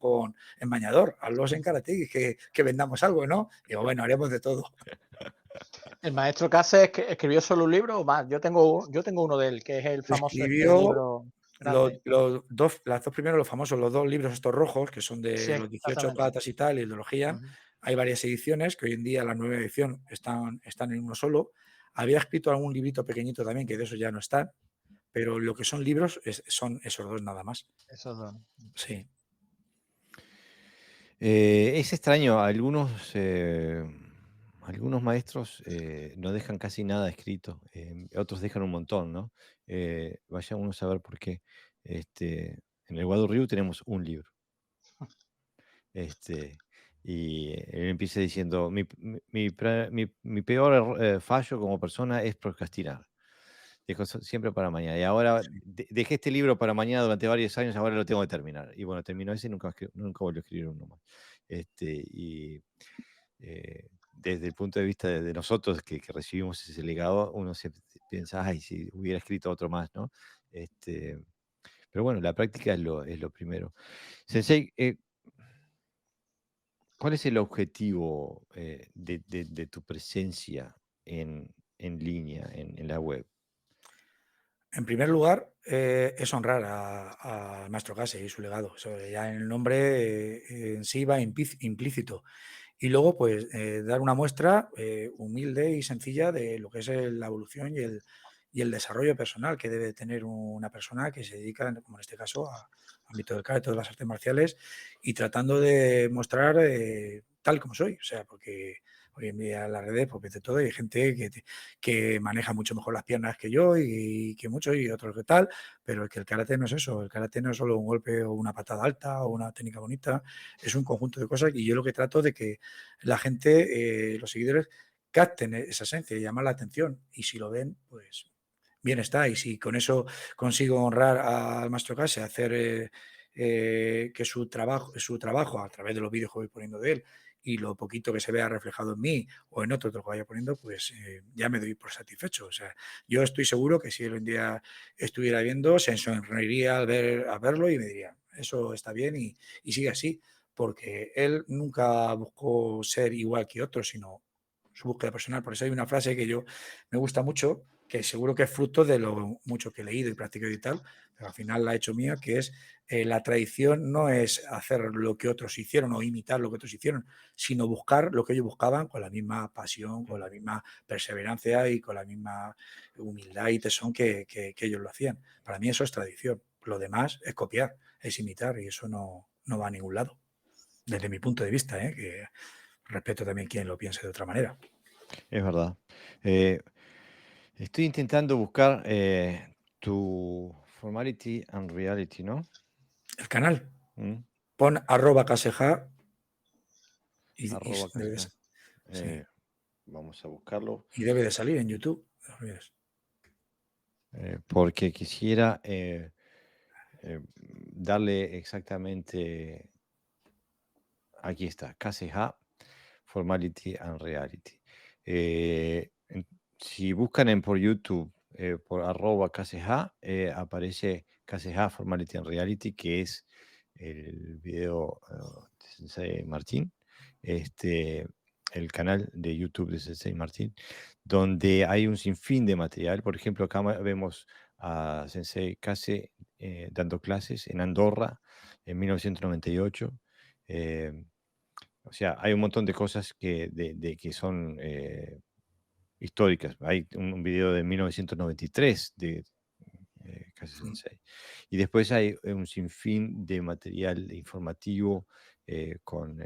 en bañador, hazlos en Karategi, que vendamos algo, ¿no? Digo, bueno, haremos de todo. el maestro Cáceres escribió solo un libro o más. Yo tengo uno de él, que es el famoso Escribió libro grande. las dos primeros, los famosos, los dos libros estos rojos, que son Sí, de los 18 exactamente. patas y tal, ideología. Ujú. Hay varias ediciones, que hoy en día la nueva edición están en uno solo. Había escrito algún librito pequeñito también, que de eso ya no están, pero lo que son libros son esos dos nada más. Esos dos. Sí. Es extraño, algunos maestros no dejan casi nada escrito, otros dejan un montón, ¿no? Vaya uno a saber por qué. En el Wado Ryu tenemos un libro. Este, y él empieza diciendo, mi peor fallo como persona es procrastinar. Dejo siempre para mañana. Y ahora dejé este libro para mañana durante varios años, ahora lo tengo que terminar. Y bueno, terminó ese y nunca volvió a escribir uno más. Y desde el punto de vista de nosotros que recibimos ese legado, uno se piensa, ay, si hubiera escrito otro más, ¿no? Este, pero bueno, la práctica es lo primero. Sensei, ¿cuál es el objetivo de tu presencia en línea, en la web? En primer lugar, es honrar al maestro Case y su legado. Eso ya en el nombre en sí va implícito. Y luego, pues, dar una muestra humilde y sencilla de lo que es la evolución y el desarrollo personal que debe tener una persona que se dedica, como en este caso, al ámbito del karate, de las artes marciales, y tratando de mostrar tal como soy. O sea, porque hoy en día en las redes, pues, ves de todo y hay gente que maneja mucho mejor las piernas que yo y que muchos y otros que tal, pero es que el karate no es eso. El karate no es solo un golpe o una patada alta o una técnica bonita, es un conjunto de cosas y yo lo que trato de que la gente, los seguidores, capten esa esencia y llamar la atención. Y si lo ven, pues bien está. Y si con eso consigo honrar al maestro Kase, hacer que su trabajo a través de los vídeos que voy poniendo de él y lo poquito que se vea reflejado en mí o en otro que vaya poniendo, pues ya me doy por satisfecho. O sea, yo estoy seguro que si él un día estuviera viendo, se sonreiría al verlo y me diría, eso está bien y sigue así, porque él nunca buscó ser igual que otros, sino su búsqueda personal. Por eso hay una frase que yo me gusta mucho, que seguro que es fruto de lo mucho que he leído y practicado y tal, pero al final la he hecho mía, que es la tradición no es hacer lo que otros hicieron o imitar lo que otros hicieron, sino buscar lo que ellos buscaban con la misma pasión, con la misma perseverancia y con la misma humildad y tesón que ellos lo hacían. Para mí eso es tradición. Lo demás es copiar, es imitar y eso no va a ningún lado. Desde mi punto de vista, que respeto también quien lo piense de otra manera. Es verdad. Eh, Estoy intentando buscar tu Formality and Reality, ¿no? El canal, Mm, pon @caseja y arroba debe de, Caseja. sí, Vamos a buscarlo y debe de salir en YouTube. porque quisiera darle exactamente. Aquí está, Caseja, Formality and Reality. Si buscan por YouTube, por @Caseja, aparece Caseja, Formality and Reality, que es el video de Sensei Martín, el canal de YouTube de Sensei Martín, donde hay un sinfín de material. Por ejemplo, acá vemos a Sensei Kase dando clases en Andorra en 1998. O sea, hay un montón de cosas que son históricas. Hay un video de 1993 de Kase Sensei. Y después hay un sinfín de material informativo con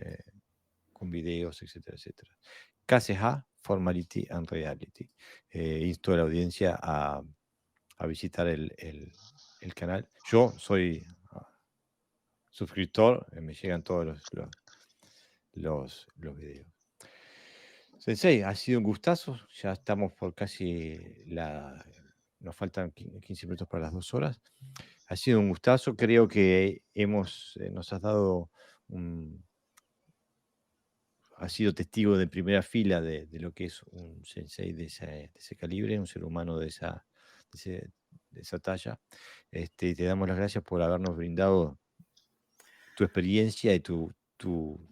videos, etcétera, etcétera. KCH, Formality and Reality. Insto a la audiencia a visitar el canal. Yo soy suscriptor, me llegan todos los videos. Sensei, ha sido un gustazo. Ya estamos por casi nos faltan 15 minutos para las 2 horas. Ha sido un gustazo. Creo que nos has dado has sido testigo de primera fila de lo que es un sensei de ese calibre, un ser humano de esa talla. Y te damos las gracias por habernos brindado tu experiencia y tu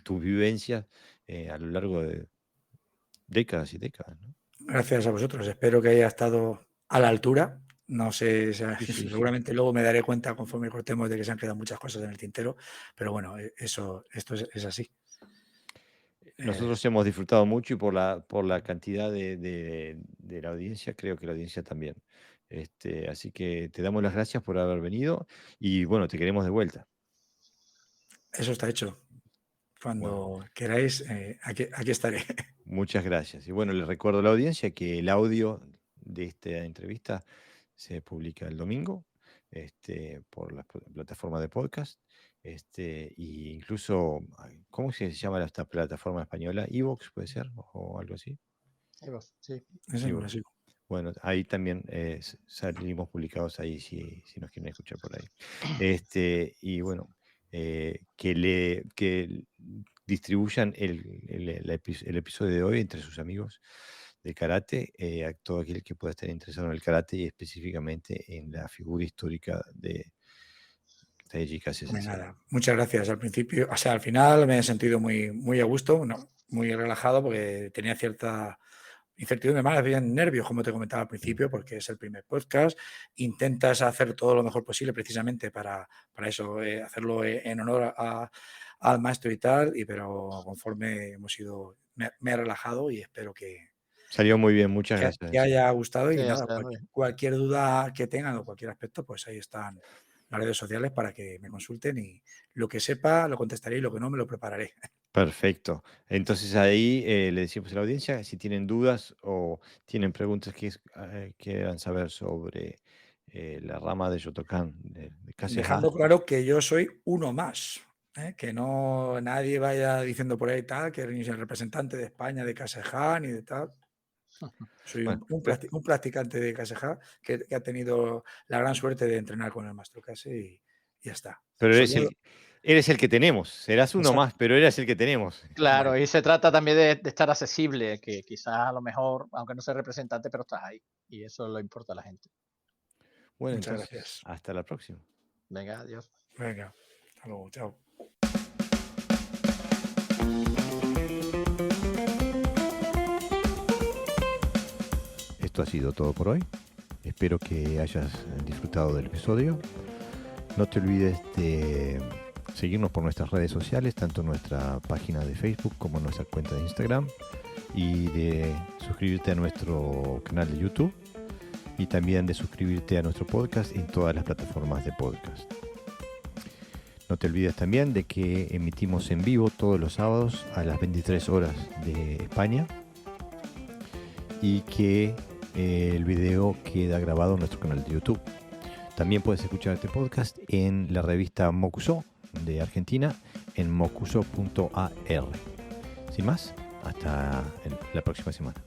vivencia a lo largo de décadas y décadas, ¿no? Gracias a vosotros. Espero que haya estado a la altura. No sé, Sí. seguramente luego me daré cuenta conforme cortemos de que se han quedado muchas cosas en el tintero, pero bueno, esto es así. Nosotros hemos disfrutado mucho y por la cantidad de la audiencia, creo que la audiencia también. Así que te damos las gracias por haber venido y bueno, te queremos de vuelta. Eso está hecho. Cuando Bueno, queráis, aquí estaré. muchas gracias. Y bueno, les recuerdo a la audiencia que el audio de esta entrevista se publica el domingo por la plataforma de podcast. Y incluso, ¿cómo se llama esta plataforma española? ¿Evox puede ser? ¿O algo así? Sí. Eso no lo Evox. sigo. Bueno, ahí también salimos publicados ahí si nos quieren escuchar por ahí. Y bueno, que distribuyan el episodio de hoy entre sus amigos de karate, a todo aquel que pueda estar interesado en el karate y específicamente en la figura histórica de Taiji Kase Pues Sensei. nada, muchas gracias. Al principio, o sea, al final me he sentido muy, muy a gusto, muy relajado porque tenía cierta incertidumbre, más bien nervios, como te comentaba al principio, porque es el primer podcast. Intentas hacer todo lo mejor posible precisamente para eso, hacerlo en honor al maestro y tal, pero conforme hemos ido, me he relajado y espero que, Salió muy bien, muchas gracias. que haya gustado Sí, y ha nada, sido muy bien. cualquier duda que tengan o cualquier aspecto, pues ahí están las redes sociales para que me consulten y lo que sepa lo contestaré y lo que no me lo prepararé. Perfecto. Entonces ahí le decimos a la audiencia si tienen dudas o tienen preguntas que quieran saber sobre la rama de Shotokan de KCH. Dejando claro que yo soy uno más, que no nadie vaya diciendo por ahí tal, que ni es el representante de España, de Caseja, ni de tal. Soy Bueno, un practicante de Kaseha que ha tenido la gran suerte de entrenar con el maestro Kase y ya está. pero Soñado. eres el que tenemos. Serás uno Exacto. más, pero eres el que tenemos. Claro, Vale. y se trata también de estar accesible, que quizás a lo mejor, aunque no seas representante, pero estás ahí. Y eso es lo importa a la gente. Bueno, Muchas entonces, gracias. hasta la próxima. Venga, adiós. Venga, hasta luego. Chao. Esto ha sido todo por hoy. Espero que hayas disfrutado del episodio. No te olvides de seguirnos por nuestras redes sociales, tanto nuestra página de Facebook como nuestra cuenta de Instagram, y de suscribirte a nuestro canal de YouTube y también de suscribirte a nuestro podcast en todas las plataformas de podcast. No te olvides también de que emitimos en vivo todos los sábados a las 23 horas de España y que el video queda grabado en nuestro canal de YouTube. También puedes escuchar este podcast en la revista Mocuso de Argentina en mocuso.ar. Sin más, hasta la próxima semana.